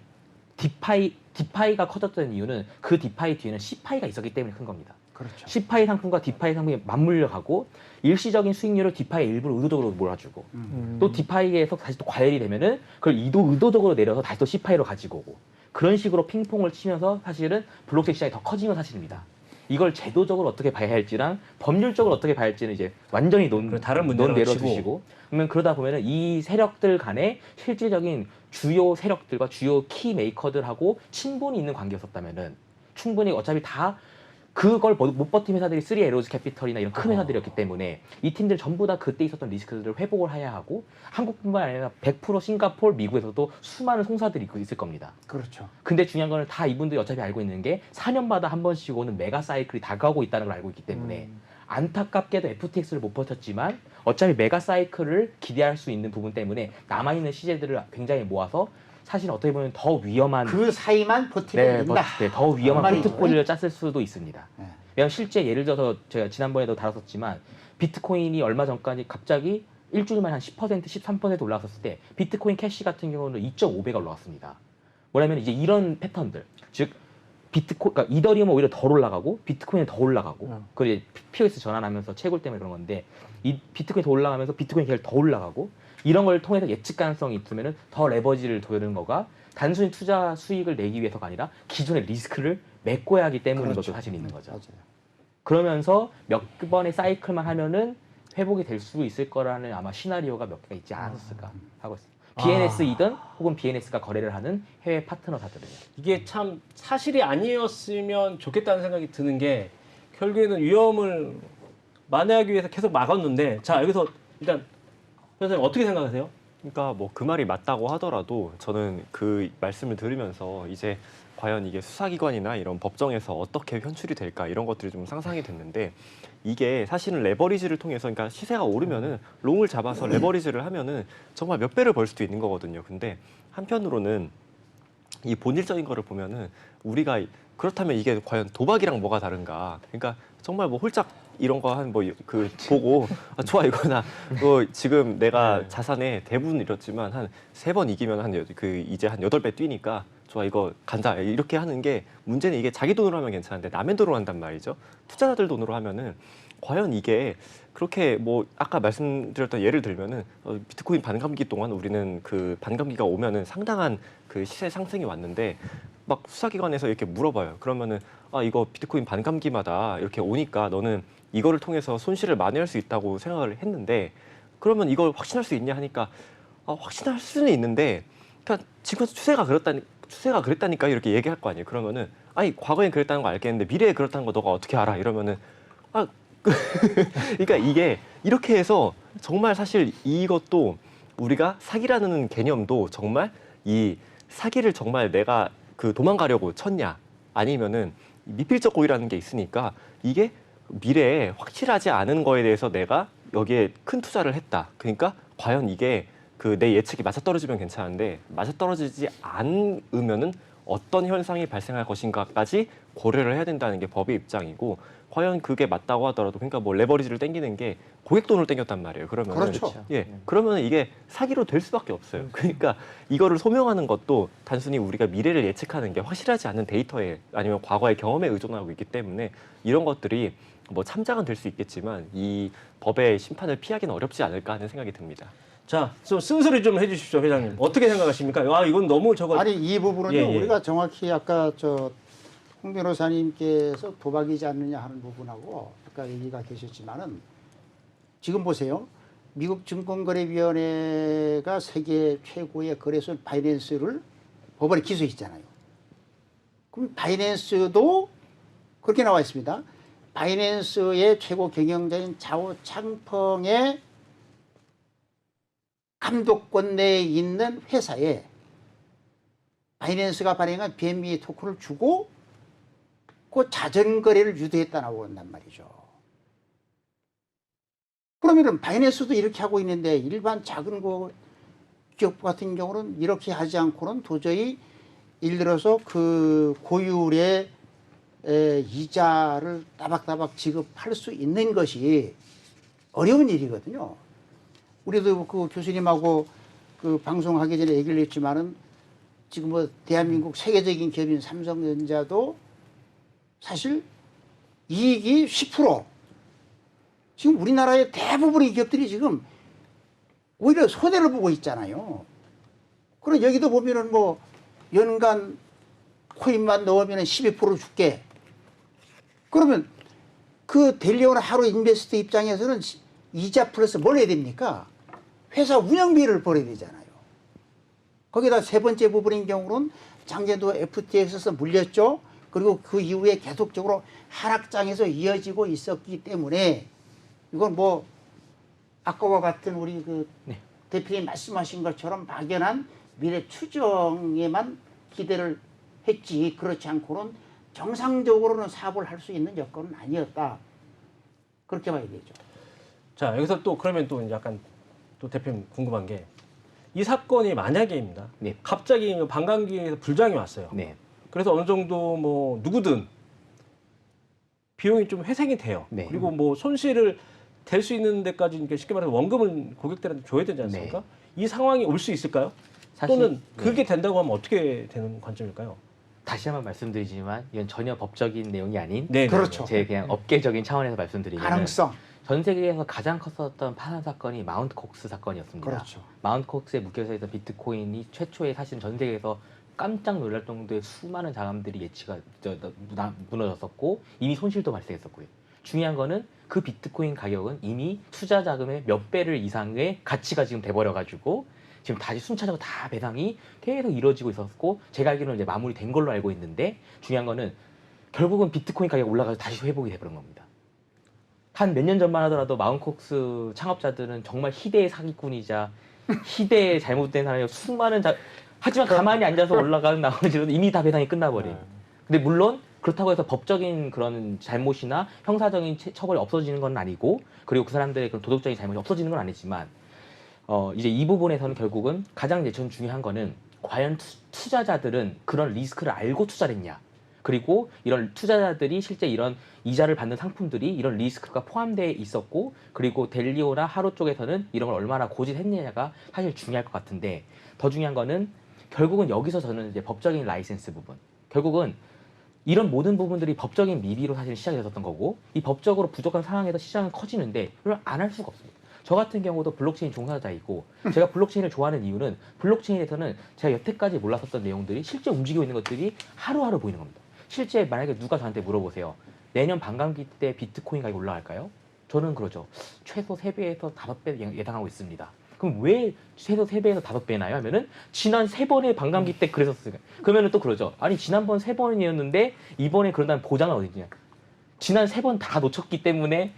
Speaker 5: 디파이가 커졌던 이유는 그 디파이 뒤에는 시파이가 있었기 때문에 큰 겁니다.
Speaker 4: 그렇죠.
Speaker 5: 시파이 상품과 디파이 상품이 맞물려 가고 일시적인 수익률을 디파이 일부러 의도적으로 몰아주고 또 디파이에서 다시 또 과열이 되면은 그걸 의도적으로 내려서 다시 또 시파이로 가지고 오고 그런 식으로 핑퐁을 치면서 사실은 블록체인 시장이 더 커진 건 사실입니다. 이걸 제도적으로 어떻게 봐야 할지랑 법률적으로 어떻게 봐야 할지는 이제 완전히
Speaker 1: 다른 문제로
Speaker 5: 내려두시고 그러면 그러다 보면은 이 세력들 간에 실질적인 주요 세력들과 주요 키 메이커들하고 친분이 있는 관계였었다면은 충분히 어차피 다 그걸 못 버틴 회사들이 3에로즈 캐피털이나 이런 큰 회사들이었기 때문에 이 팀들 전부 다 그때 있었던 리스크들을 회복을 해야 하고 한국뿐만 아니라 100% 싱가포르, 미국에서도 수많은 송사들이 있을 겁니다.
Speaker 4: 그렇죠.
Speaker 5: 근데 중요한 거는 다 이분들이 어차피 알고 있는 게 4년마다 한 번씩 오는 메가 사이클이 다가오고 있다는 걸 알고 있기 때문에 안타깝게도 FTX를 못 버텼지만 어차피 메가 사이클을 기대할 수 있는 부분 때문에 남아있는 시제들을 굉장히 모아서 사실 어떻게 보면 더 위험한
Speaker 4: 그 사이만 버티고 있다.
Speaker 5: 더 위험한
Speaker 4: 말이죠.
Speaker 5: 포트폴리오를 짰을 수도 있습니다.
Speaker 4: 네.
Speaker 5: 왜냐하면 실제 예를 들어서 제가 지난번에도 다뤘었지만 비트코인이 얼마 전까지 갑자기 일주일 만에 한 10%, 13% 올라갔을 때 비트코인 캐시 같은 경우는 2.5배가 올라갔습니다. 뭐냐면 이제 이런 패턴들, 즉 그러니까 이더리움은 오히려 덜 올라가고 비트코인은 더 올라가고 그리고 POS 전환하면서 채굴 때문에 그런 건데 이 비트코인이 더 올라가면서 비트코인 계열 더 올라가고 이런 걸 통해서 예측 가능성이 있으면은 더 레버지를 두는 거가 단순히 투자 수익을 내기 위해서가 아니라 기존의 리스크를 메꿔야 하기 때문인
Speaker 4: 그렇죠.
Speaker 5: 것도 사실 있는 거죠.
Speaker 4: 맞아요.
Speaker 5: 그러면서 몇 번의 사이클만 하면은 회복이 될 수 있을 거라는 아마 시나리오가 몇 개가 있지 않았을까 하고 있습니다. BNS이든 혹은 BNS가 거래를 하는 해외 파트너사들은요.
Speaker 1: 이게 참 사실이 아니었으면 좋겠다는 생각이 드는 게 결국에는 위험을 만회하기 위해서 계속 막았는데 자 여기서 일단 선생님 어떻게 생각하세요?
Speaker 3: 그러니까 뭐 그 말이 맞다고 하더라도 저는 그 말씀을 들으면서 이제 과연 이게 수사기관이나 이런 법정에서 어떻게 현출이 될까 이런 것들이 좀 상상이 됐는데 이게 사실은 레버리지를 통해서 그러니까 시세가 오르면은 롱을 잡아서 레버리지를 하면은 정말 몇 배를 벌 수도 있는 거거든요. 근데 한편으로는 이 본질적인 거를 보면은 우리가 그렇다면 이게 과연 도박이랑 뭐가 다른가? 그러니까 정말 뭐 홀짝 이런 거 한 뭐 그 보고 아, 좋아 이거나 뭐 지금 내가 자산에 대부분 잃었지만 한 3번 이기면 한 그 이제 한 8배 뛰니까 좋아 이거 간다 이렇게 하는 게 문제는 이게 자기 돈으로 하면 괜찮은데 남의 돈으로 한단 말이죠. 투자자들 돈으로 하면은 과연 이게 그렇게 뭐 아까 말씀드렸던 예를 들면은 비트코인 반감기 동안 우리는 그 반감기가 오면은 상당한 그 시세 상승이 왔는데 막 수사기관에서 이렇게 물어봐요. 그러면은 아 이거 비트코인 반감기마다 이렇게 오니까 너는 이거를 통해서 손실을 만회할 수 있다고 생각을 했는데 그러면 이걸 확신할 수 있냐 하니까 확신할 수는 있는데 그러니까 지금 추세가 그랬다니까 이렇게 얘기할 거 아니에요. 그러면은 아니 과거엔 그랬다는 거 알겠는데 미래에 그렇다는 거 너가 어떻게 알아? 이러면은 그러니까 이게 이렇게 해서 정말 사실 이것도 우리가 사기라는 개념도 정말 이 사기를 정말 내가 그 도망가려고 쳤냐 아니면은 미필적 고의라는 게 있으니까 이게 미래에 확실하지 않은 거에 대해서 내가 여기에 큰 투자를 했다. 그러니까 과연 이게 그 내 예측이 맞아떨어지면 괜찮은데 맞아떨어지지 않으면은 어떤 현상이 발생할 것인가까지 고려를 해야 된다는 게 법의 입장이고 과연 그게 맞다고 하더라도 그러니까 뭐 레버리지를 땡기는 게 고객 돈을 땡겼단 말이에요. 그러면
Speaker 4: 그렇죠.
Speaker 3: 예, 그러면 이게 사기로 될 수밖에 없어요. 그러니까 이거를 소명하는 것도 단순히 우리가 미래를 예측하는 게 확실하지 않은 데이터에 아니면 과거의 경험에 의존하고 있기 때문에 이런 것들이 뭐 참작은 될 수 있겠지만 이 법의 심판을 피하기는 어렵지 않을까 하는 생각이 듭니다.
Speaker 1: 자, 좀 쓴소리 좀 해주십시오, 회장님. 어떻게 생각하십니까? 아, 이건 너무 저거.
Speaker 4: 아니 이 부분은요
Speaker 1: 예, 예.
Speaker 4: 우리가 정확히 아까 홍 변호사님께서 도박이지 않느냐 하는 부분하고 아까 얘기가 계셨지만은 지금 보세요. 미국 증권거래위원회가 세계 최고의 거래소 바이낸스를 법원에 기소했잖아요. 그럼 바이낸스도 그렇게 나와 있습니다. 바이낸스의 최고 경영자인 자오 창펑의 감독권 내에 있는 회사에 바이낸스가 발행한 BNB 토큰을 주고 그 자전거래를 유도했다고 한단 말이죠. 그러면은 바이낸스도 이렇게 하고 있는데 일반 작은 기업 같은 경우는 이렇게 하지 않고는 도저히 예를 들어서 그 고율의 이자를 따박따박 지급할 수 있는 것이 어려운 일이거든요. 우리도 그 교수님하고 그 방송하기 전에 얘기를 했지만은 지금 뭐 대한민국 세계적인 기업인 삼성전자도 사실 이익이 10%. 지금 우리나라의 대부분의 기업들이 지금 오히려 손해를 보고 있잖아요. 그럼 여기도 보면은 뭐 연간 코인만 넣으면 12% 줄게. 그러면 그 델리오나 하루 인베스트 입장에서는 이자 플러스 뭘 해야 됩니까? 회사 운영비를 벌어야 되잖아요. 거기다 세 번째 부분인 경우는 작년도 FTX에서 물렸죠. 그리고 그 이후에 계속적으로 하락장에서 이어지고 있었기 때문에 이건 뭐 아까와 같은 우리 그 대표님 말씀하신 것처럼 막연한 미래 추정에만 기대를 했지 그렇지 않고는 정상적으로는 사업을 할 수 있는 여건은 아니었다. 그렇게 봐야 되죠.
Speaker 1: 자, 여기서 또 그러면 또 약간 또 대표님 궁금한 게 이 사건이 만약에입니다.
Speaker 5: 네.
Speaker 1: 갑자기 반감기에서 불장이 왔어요.
Speaker 5: 네.
Speaker 1: 그래서 어느 정도 뭐 누구든 비용이 좀 회생이 돼요.
Speaker 5: 네.
Speaker 1: 그리고 뭐 손실을 될 수 있는 데까지 이렇게 쉽게 말해서 원금을 고객들한테 줘야 되지 않습니까? 이 상황이 올 수 있을까요?
Speaker 5: 사실,
Speaker 1: 또는 그게 된다고 하면 어떻게 되는 관점일까요?
Speaker 5: 다시 한번 말씀드리지만 이건 전혀 법적인 내용이 아닌
Speaker 1: 네,
Speaker 4: 그렇죠.
Speaker 5: 제 그냥 업계적인 차원에서 말씀드리면
Speaker 4: 가능성.
Speaker 5: 전 세계에서 가장 컸었던 파산 사건이 마운트 콕스 사건이었습니다.
Speaker 4: 그렇죠.
Speaker 5: 마운트 콕스에 묶여서 있던 비트코인이 최초에 사실 전 세계에서 깜짝 놀랄 정도의 수많은 자금들이 무너졌었고 이미 손실도 발생했었고요. 중요한 거는 그 비트코인 가격은 이미 투자 자금의 몇 배를 이상의 가치가 지금 돼버려가지고 지금 다시 순차적으로 다 배상이 계속 이루어지고 있었고 제가 알기로는 이제 마무리된 걸로 알고 있는데 중요한 거는 결국은 비트코인 가격이 올라가서 다시 회복이 돼버린 겁니다. 한 몇 년 전만 하더라도 마운콕스 창업자들은 정말 희대의 사기꾼이자 희대의 잘못된 사람이 수많은 하지만 가만히 앉아서 올라가는 나머지는 이미 다 배상이 끝나버린. 근데 물론 그렇다고 해서 법적인 그런 잘못이나 형사적인 처벌이 없어지는 건 아니고 그리고 그 사람들의 그런 도덕적인 잘못이 없어지는 건 아니지만 이제 이 부분에서는 결국은 가장 이제 전 중요한 거는 과연 투자자들은 그런 리스크를 알고 투자를 했냐. 그리고 이런 투자자들이 실제 이런 이자를 받는 상품들이 이런 리스크가 포함되어 있었고 그리고 델리오나 하루 쪽에서는 이런 걸 얼마나 고지했느냐가 사실 중요할 것 같은데 더 중요한 거는 결국은 여기서 저는 이제 법적인 라이센스 부분 결국은 이런 모든 부분들이 법적인 미비로 사실 시작이 됐었던 거고 이 법적으로 부족한 상황에서 시장은 커지는데 그걸 안 할 수가 없습니다. 저 같은 경우도 블록체인 종사자이고 제가 블록체인을 좋아하는 이유는 블록체인에서는 제가 여태까지 몰랐었던 내용들이 실제 움직이고 있는 것들이 하루하루 보이는 겁니다. 실제 만약에 누가 저한테 물어보세요. 내년 반감기 때 비트코인 가격이 올라갈까요? 저는 그러죠. 최소 3배에서 5배 예상하고 있습니다. 그럼 왜 최소 3배에서 5배나요? 하면은 지난 3번의 반감기 때 그랬었으니까. 그러면은 또 그러죠. 아니 지난번 3번이었는데 이번에 그런다는 보장은 어디 있냐? 지난 3번 다 놓쳤기 때문에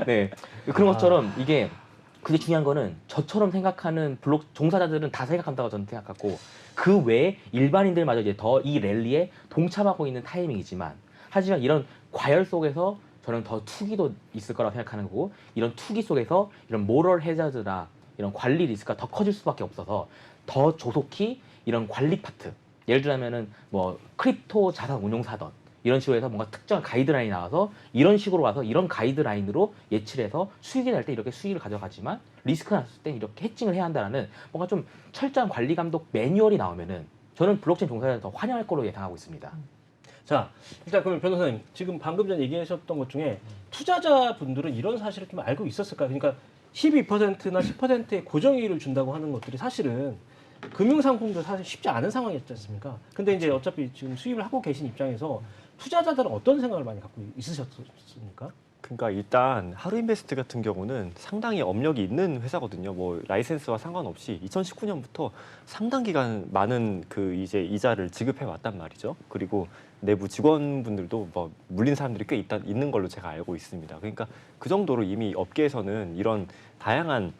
Speaker 5: 네. 그런 것처럼 이게 그게 중요한 거는 저처럼 생각하는 블록 종사자들은 다 생각한다고 저는 생각하고 그 외에 일반인들마저 이제 더 이 랠리에 동참하고 있는 타이밍이지만 하지만 이런 과열 속에서 저는 더 투기도 있을 거라고 생각하는 거고 이런 투기 속에서 이런 모럴 해저드나 이런 관리 리스크가 더 커질 수밖에 없어서 더 조속히 이런 관리 파트 예를 들자면은 뭐 크립토 자산 운용사던 이런 식으로 해서 뭔가 특정 가이드라인이 나와서 이런 식으로 와서 이런 가이드라인으로 예측을 해서 수익이 날 때 이렇게 수익을 가져가지만 리스크가 났을 때 이렇게 해칭을 해야 한다는 뭔가 좀 철저한 관리 감독 매뉴얼이 나오면은 저는 블록체인 종사자를 더 환영할 거로 예상하고 있습니다.
Speaker 1: 자, 일단 그러면 변호사님 지금 방금 전 얘기하셨던 것 중에 투자자분들은 이런 사실을 좀 알고 있었을까요? 그러니까 12%나 10%의 고정이익을 준다고 하는 것들이 사실은 금융상품도 사실 쉽지 않은 상황이었지 않습니까? 근데 이제 어차피 지금 수입을 하고 계신 입장에서 투자자들은 어떤 생각을 많이 갖고 있으셨습니까?
Speaker 3: 그러니까 일단 하루인베스트 같은 경우는 상당히 업력이 있는 회사거든요. 뭐 라이센스와 상관없이 2019년부터 상당 기간 많은 그 이제 이자를 지급해 왔단 말이죠. 그리고 내부 직원분들도 뭐 물린 사람들이 꽤 있는 걸로 제가 알고 있습니다. 그러니까 그 정도로 이미 업계에서는 이런 다양한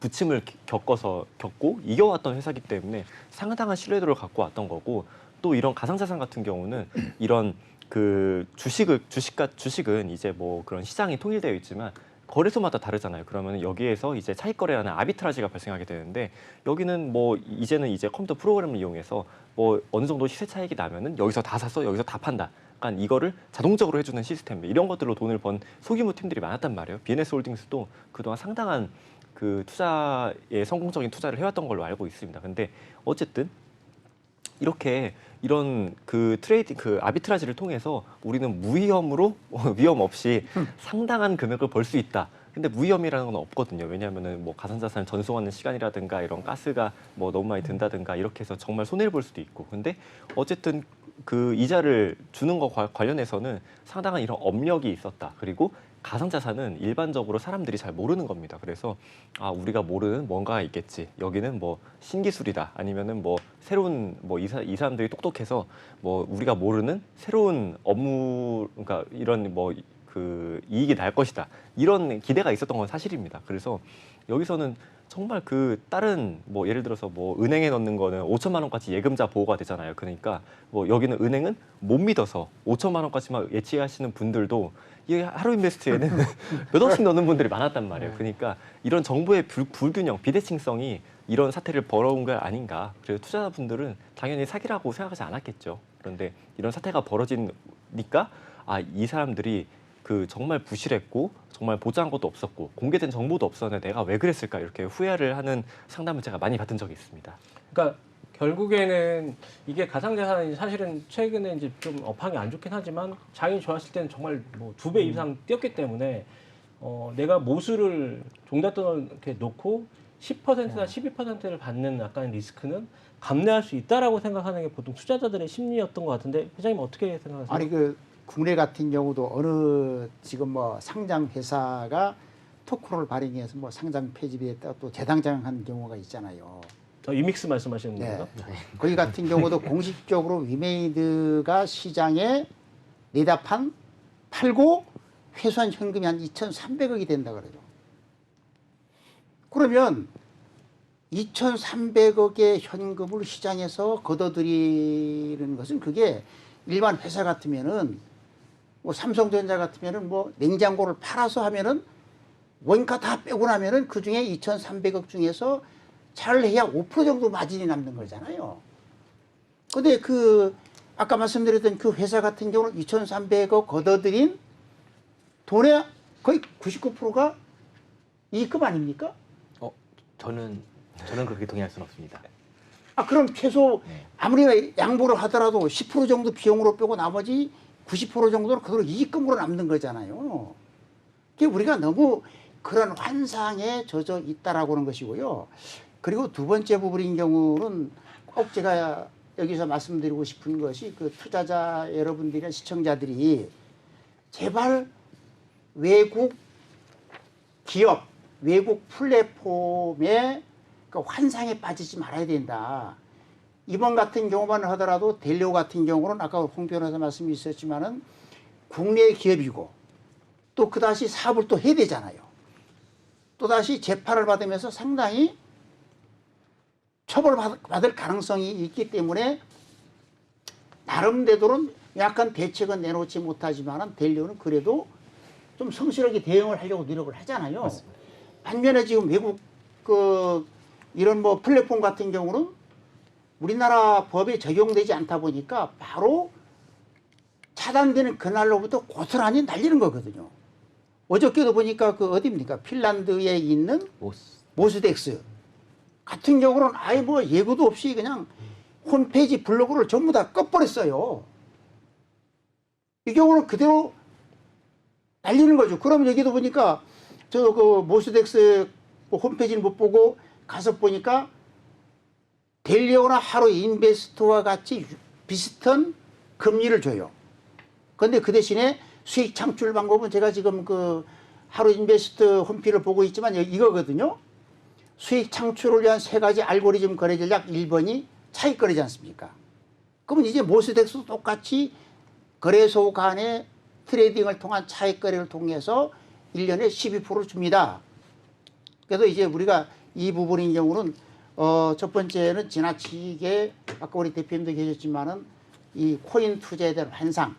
Speaker 3: 부침을 겪고 이겨왔던 회사이기 때문에 상당한 신뢰도를 갖고 왔던 거고, 또 이런 가상자산 같은 경우는 이런 그 주식은 이제 뭐 그런 시장이 통일되어 있지만 거래소마다 다르잖아요. 그러면 여기에서 이제 차익 거래라는 아비트라지가 발생하게 되는데, 여기는 뭐 이제는 이제 컴퓨터 프로그램을 이용해서 뭐 어느 정도 시세 차익이 나면은 여기서 다 샀어, 여기서 다 판다. 그러니까 이거를 자동적으로 해주는 시스템, 이런 것들로 돈을 번 소규모 팀들이 많았단 말이에요. BNS 홀딩스도 그동안 상당한 그 투자에 성공적인 투자를 해왔던 걸로 알고 있습니다. 근데 어쨌든 이런 그 트레이딩 그 아비트라지를 통해서 우리는 무위험으로 위험 없이 상당한 금액을 벌 수 있다. 근데 무위험이라는 건 없거든요. 왜냐하면은 뭐 가상자산을 전송하는 시간이라든가 이런 가스가 뭐 너무 많이 든다든가 이렇게 해서 정말 손해를 볼 수도 있고. 근데 어쨌든 그 이자를 주는 거 관련해서는 상당한 이런 업력이 있었다. 그리고 가상자산은 일반적으로 사람들이 잘 모르는 겁니다. 그래서 아, 우리가 모르는 뭔가가 있겠지. 여기는 뭐 신기술이다. 아니면은 뭐 새로운 뭐 이 사람들이 똑똑해서 뭐 우리가 모르는 새로운 업무, 그러니까 이런 뭐 그 이익이 날 것이다. 이런 기대가 있었던 건 사실입니다. 그래서 여기서는 정말 그 다른 뭐 예를 들어서 뭐 은행에 넣는 거는 5천만 원까지 예금자 보호가 되잖아요. 그러니까 뭐 여기는 은행은 못 믿어서 5천만 원까지만 예치하시는 분들도 이 하루인베스트에는 몇 억씩 넣는 분들이 많았단 말이에요. 그러니까 이런 정보의 불균형, 비대칭성이 이런 사태를 벌어온 게 아닌가. 그래서 투자자분들은 당연히 사기라고 생각하지 않았겠죠. 그런데 이런 사태가 벌어지니까 아, 이 사람들이 그 정말 부실했고 정말 보장한 것도 없었고 공개된 정보도 없었는데 내가 왜 그랬을까, 이렇게 후회를 하는 상담을 제가 많이 받은 적이 있습니다.
Speaker 1: 그러니까 결국에는 이게 가상자산이 사실은 최근에 이제 좀 업황이 안 좋긴 하지만 장이 좋았을 때는 정말 뭐 2배 이상 뛰었기 때문에 내가 모수를 종잣돈을 이렇게 놓고 10%나 12%를 받는 약간 리스크는 감내할 수 있다라고 생각하는 게 보통 투자자들의 심리였던 것 같은데, 회장님 어떻게 생각하세요?
Speaker 4: 아니 그 국내 같은 경우도 어느 지금 뭐 상장 회사가 토크를 발행해서 뭐 상장 폐지에 있다 또 재당장한 경우가 있잖아요.
Speaker 1: 이믹스 말씀하시는
Speaker 4: 네.
Speaker 1: 건가?
Speaker 4: 거기 같은 경우도 공식적으로 위메이드가 시장에 내다 팔고 회수한 현금이 한 2,300억이 된다 그래요. 그러면 2,300억의 현금을 시장에서 걷어들이는 것은, 그게 일반 회사 같으면은 뭐 삼성전자 같으면은 뭐 냉장고를 팔아서 하면은 원가 다 빼고 나면은 그 중에 2,300억 중에서 잘해야 5% 정도 마진이 남는 거잖아요. 근데 그 아까 말씀드렸던 그 회사 같은 경우는 2,300억 걷어들인 돈의 거의 99%가 이익금 아닙니까?
Speaker 5: 저는 그렇게 동의할 수는 없습니다.
Speaker 4: 아, 그럼 최소 아무리 양보를 하더라도 10% 정도 비용으로 빼고 나머지 90% 정도는 그대로 이익금으로 남는 거잖아요. 그게 우리가 너무 그런 환상에 젖어 있다라고 하는 것이고요. 그리고 두 번째 부분인 경우는 꼭 제가 여기서 말씀드리고 싶은 것이, 그 투자자 여러분들이나 시청자들이 제발 외국 기업, 외국 플랫폼의 그 환상에 빠지지 말아야 된다. 이번 같은 경우만 하더라도 델리오 같은 경우는 아까 홍 변호사 말씀이 있었지만은 국내 기업이고 또 그다시 사업을 또 해야 되잖아요. 또다시 재판을 받으면서 상당히 처벌받을 가능성이 있기 때문에 나름대로는 약간 대책은 내놓지 못하지만은 델리오는 그래도 좀 성실하게 대응을 하려고 노력을 하잖아요. 맞습니다. 반면에 지금 외국 이런 뭐 플랫폼 같은 경우는 우리나라 법에 적용되지 않다 보니까 바로 차단되는 그날로부터 고스란히 날리는 거거든요. 어저께도 보니까 그 어디입니까? 핀란드에 있는 모스덱스 같은 경우는 아예 뭐 예고도 없이 그냥 홈페이지 블로그를 전부 다 꺼버렸어요. 이 경우는 그대로 날리는 거죠. 그럼 여기도 보니까 저 그 모스덱스 홈페이지를 못 보고 가서 보니까 델리오나 하루 인베스트와 같이 비슷한 금리를 줘요. 그런데 그 대신에 수익 창출 방법은 제가 지금 그 하루 인베스트 홈페이지를 보고 있지만 이거거든요. 수익 창출을 위한 3가지 알고리즘 거래 전략 1번이 차익 거래지 않습니까? 그러면 이제 모스덱스도 똑같이 거래소 간의 트레이딩을 통한 차익 거래를 통해서 1년에 12% 줍니다. 그래서 이제 우리가 이 부분인 경우는 첫 번째는 지나치게 아까 우리 대표님도 계셨지만은 이 코인 투자에 대한 환상을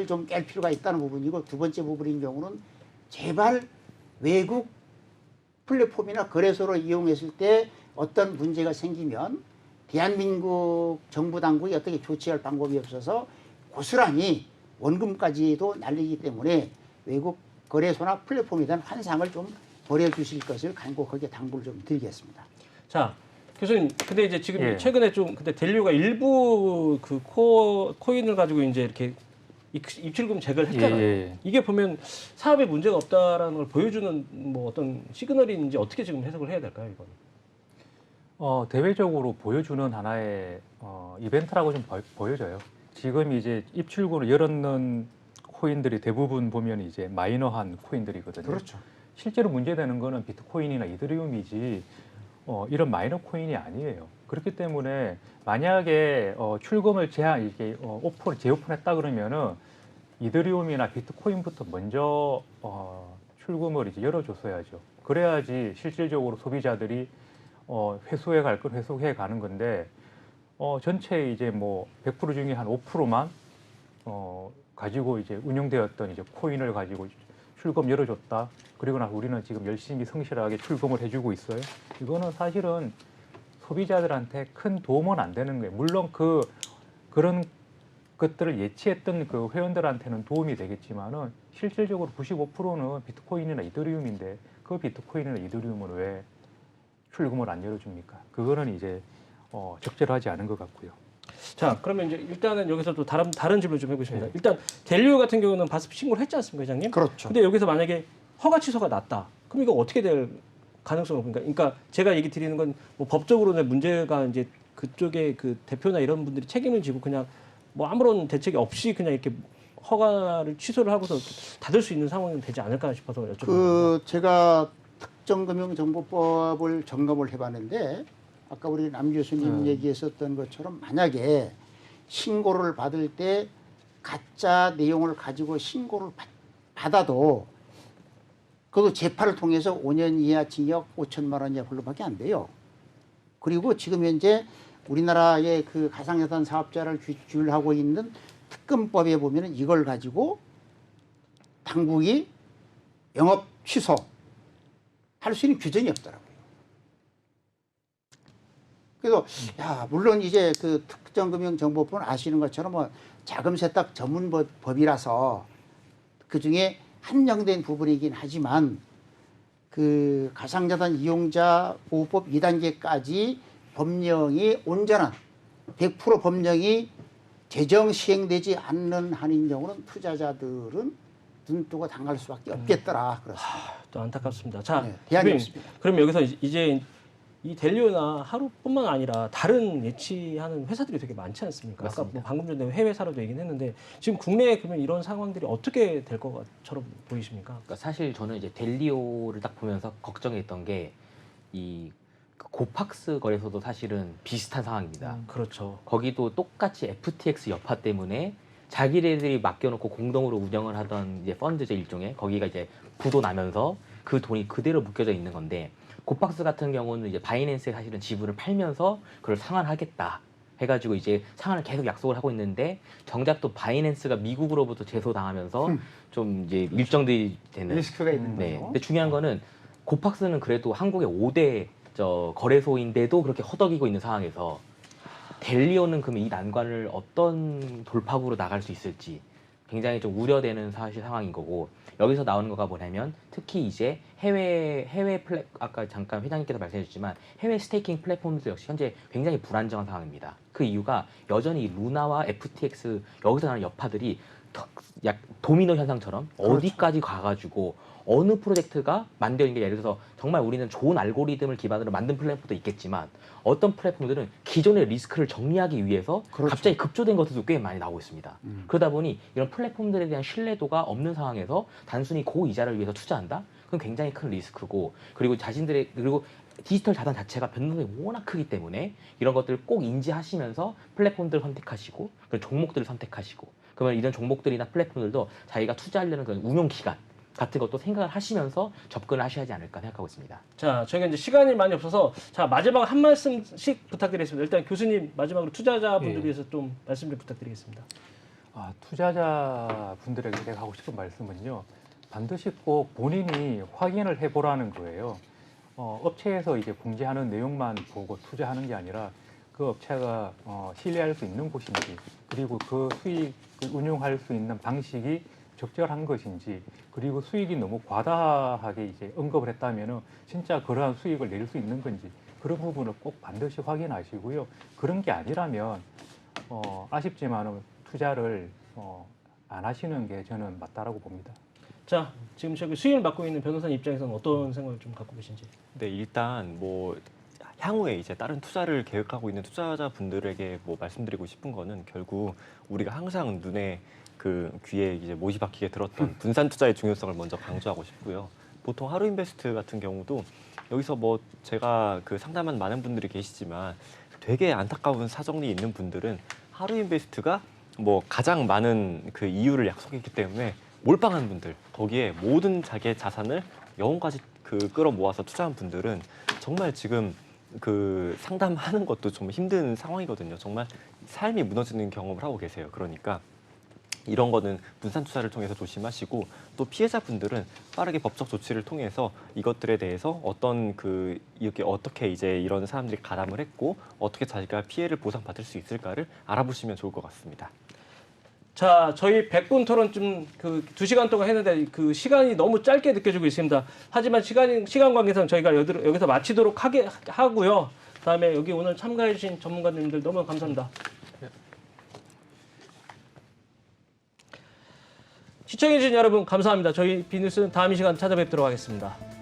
Speaker 4: 좀 깰 필요가 있다는 부분이고, 두 번째 부분인 경우는 제발 외국 플랫폼이나 거래소를 이용했을 때 어떤 문제가 생기면 대한민국 정부 당국이 어떻게 조치할 방법이 없어서 고스란히 원금까지도 날리기 때문에 외국 거래소나 플랫폼에 대한 환상을 좀 버려주실 것을 간곡하게 당부를 좀 드리겠습니다.
Speaker 1: 자, 교수님, 근데 이제 지금
Speaker 2: 예.
Speaker 1: 최근에 좀 근데 델리오가 일부 그 코인을 가지고 이제 이렇게 입출금 제거를 했잖아요.
Speaker 2: 예.
Speaker 1: 이게 보면 사업에 문제가 없다라는 걸 보여주는 뭐 어떤 시그널인지 어떻게 지금 해석을 해야 될까요, 이건?
Speaker 2: 대외적으로 보여주는 하나의 이벤트라고 좀 보여져요. 지금 이제 입출금을 열었는 코인들이 대부분 보면 이제 마이너한 코인들이거든요.
Speaker 4: 그렇죠.
Speaker 2: 실제로 문제되는 거는 비트코인이나 이더리움이지 이런 마이너 코인이 아니에요. 그렇기 때문에 만약에 출금을 재오픈했다 그러면은 이더리움이나 비트코인부터 먼저 출금을 이제 열어줬어야죠. 그래야지 실질적으로 소비자들이 회수해 갈 건 회수해 가는 건데 전체 이제 뭐 100% 중에 한 5%만 가지고 이제 운영되었던 이제 코인을 가지고 출금 열어줬다. 그리고 나서 우리는 지금 열심히 성실하게 출금을 해주고 있어요. 이거는 사실은 소비자들한테 큰 도움은 안 되는 거예요. 물론 그런 것들을 예치했던 그 회원들한테는 도움이 되겠지만은 실질적으로 95%는 비트코인이나 이더리움인데 그 비트코인이나 이더리움은 왜 출금을 안 열어줍니까? 그거는 이제 적절하지 않은 것 같고요.
Speaker 1: 자, 그러면 이제 일단은 여기서 또 다른 질문 좀 해보겠습니다. 일단 델리오 같은 경우는 바스피 신고를 했지 않습니까, 회장님?
Speaker 4: 그렇죠.
Speaker 1: 근데 여기서 만약에 허가 취소가 났다. 그럼 이거 어떻게 될 가능성이 없습니까? 그러니까 제가 얘기 드리는 건 뭐 법적으로는 문제가 이제 그쪽에 그 대표나 이런 분들이 책임을 지고 그냥 뭐 아무런 대책이 없이 그냥 이렇게 허가를 취소를 하고서 닫을 수 있는 상황이 되지 않을까 싶어서 여쭤봅니다.
Speaker 4: 제가 특정금융정보법을 점검을 해봤는데 아까 우리 남 교수님 얘기했었던 것처럼 만약에 신고를 받을 때 가짜 내용을 가지고 신고를 받아도 그것도 재판을 통해서 5년 이하 징역 5천만 원 이하 벌금밖에 안 돼요. 그리고 지금 현재 우리나라의 그 가상자산 사업자를 규율하고 있는 특검법에 보면은 이걸 가지고 당국이 영업 취소 할 수 있는 규정이 없더라고요. 그래서 물론 이제 그 특정금융정보법은 아시는 것처럼 뭐 자금 세탁 전문 법이라서 그 중에 한정된 부분이긴 하지만 그 가상자산 이용자 보호법 2단계까지 법령이 온전한 100% 법령이 제정 시행되지 않는 한인 경우는 투자자들은 눈뜨고 당할 수밖에 없겠더라. 그렇습니다.
Speaker 1: 또 안타깝습니다. 자,
Speaker 4: 네, 대안이
Speaker 1: 대표님,
Speaker 4: 없습니다.
Speaker 1: 그럼 여기서 이제 이 델리오나 하루뿐만 아니라 다른 예치하는 회사들이 되게 많지 않습니까? 아까 뭐 방금 전에 해외 사례도 얘기는 했는데 지금 국내에 그러면 이런 상황들이 어떻게 될 것처럼 보이십니까?
Speaker 5: 그러니까 사실 저는 이제 델리오를 딱 보면서 걱정했던 게 이 고팍스 거래소도 사실은 비슷한 상황입니다.
Speaker 1: 그렇죠.
Speaker 5: 거기도 똑같이 FTX 여파 때문에 자기네들이 맡겨놓고 공동으로 운영을 하던 이제 펀드제 일종의 거기가 이제 부도 나면서 그 돈이 그대로 묶여져 있는 건데 고팍스 같은 경우는 이제 바이낸스에 사실은 지분을 팔면서 그걸 상환하겠다 해가지고 이제 상환을 계속 약속을 하고 있는데 정작 또 바이낸스가 미국으로부터 제소당하면서 좀 이제 일정들이 되는
Speaker 4: 리스크가 있는
Speaker 5: 네.
Speaker 4: 거죠.
Speaker 5: 근데 중요한 거는 고팍스는 그래도 한국의 5대 거래소인데도 그렇게 허덕이고 있는 상황에서 델리오는 그럼 이 난관을 어떤 돌파구로 나갈 수 있을지 굉장히 좀 우려되는 사실 상황인 거고, 여기서 나오는 거가 뭐냐면 특히 이제 아까 잠깐 회장님께서 말씀해 주셨지만 해외 스테이킹 플랫폼도 역시 현재 굉장히 불안정한 상황입니다. 그 이유가 여전히 루나와 FTX 여기서 나오는 여파들이 약 도미노 현상처럼 어디까지 가가지고 어느 프로젝트가 만드는 게, 예를 들어서 정말 우리는 좋은 알고리즘을 기반으로 만든 플랫폼도 있겠지만 어떤 플랫폼들은 기존의 리스크를 정리하기 위해서 갑자기 급조된 것들도 꽤 많이 나오고 있습니다. 그러다 보니 이런 플랫폼들에 대한 신뢰도가 없는 상황에서 단순히 고이자를 위해서 투자한다? 그건 굉장히 큰 리스크고, 그리고 그리고 디지털 자산 자체가 변동성이 워낙 크기 때문에 이런 것들을 꼭 인지하시면서 플랫폼들을 선택하시고 그런 종목들을 선택하시고, 그러면 이런 종목들이나 플랫폼들도 자기가 투자하려는 그런 운용 기간 같은 것도 생각을 하시면서 접근을 하셔야 하지 않을까 생각하고 있습니다.
Speaker 1: 자, 저희가 이제 시간이 많이 없어서 자 마지막 한 말씀씩 부탁드리겠습니다. 일단 교수님 마지막으로 투자자분들 위해서 좀 말씀 좀 부탁드리겠습니다.
Speaker 2: 투자자분들에게 제가 하고 싶은 말씀은요. 반드시 꼭 본인이 확인을 해보라는 거예요. 업체에서 이제 공지하는 내용만 보고 투자하는 게 아니라 그 업체가 신뢰할 수 있는 곳인지, 그리고 그 수익을 운용할 수 있는 방식이 적절한 것인지, 그리고 수익이 너무 과다하게 이제 언급을 했다면은 진짜 그러한 수익을 낼 수 있는 건지, 그런 부분을 꼭 반드시 확인하시고요. 그런 게 아니라면 아쉽지만은 투자를 안 하시는 게 저는 맞다라고 봅니다.
Speaker 1: 자, 지금 저기 수임을 맡고 있는 변호사님 입장에서는 어떤 생각을 좀 갖고 계신지.
Speaker 3: 네, 일단 뭐 향후에 이제 다른 투자를 계획하고 있는 투자자분들에게 뭐 말씀드리고 싶은 거는, 결국 우리가 항상 눈에 귀에 이제 못이 박히게 들었던 분산 투자의 중요성을 먼저 강조하고 싶고요. 보통 하루인베스트 같은 경우도 여기서 뭐 제가 상담한 많은 분들이 계시지만 되게 안타까운 사정이 있는 분들은 하루인베스트가 뭐 가장 많은 이유를 약속했기 때문에 몰빵한 분들, 거기에 모든 자기의 자산을 영혼까지 끌어모아서 투자한 분들은 정말 지금 상담하는 것도 좀 힘든 상황이거든요. 정말 삶이 무너지는 경험을 하고 계세요. 그러니까 이런 거는 분산 투자를 통해서 조심하시고, 또 피해자분들은 빠르게 법적 조치를 통해서 이것들에 대해서 이렇게 어떻게 이제 이런 사람들이 가담을 했고 어떻게 자기가 피해를 보상받을 수 있을까를 알아보시면 좋을 것 같습니다.
Speaker 1: 자, 저희 100분 토론 좀 2시간 동안 했는데 시간이 너무 짧게 느껴지고 있습니다. 하지만 시간 관계상 저희가 여기서 마치도록 하고요. 다음에 여기 오늘 참가해 주신 전문가님들 너무 감사합니다. 시청해 주신 여러분 감사합니다. 저희 비뉴스는 다음 이 시간 찾아뵙도록 하겠습니다.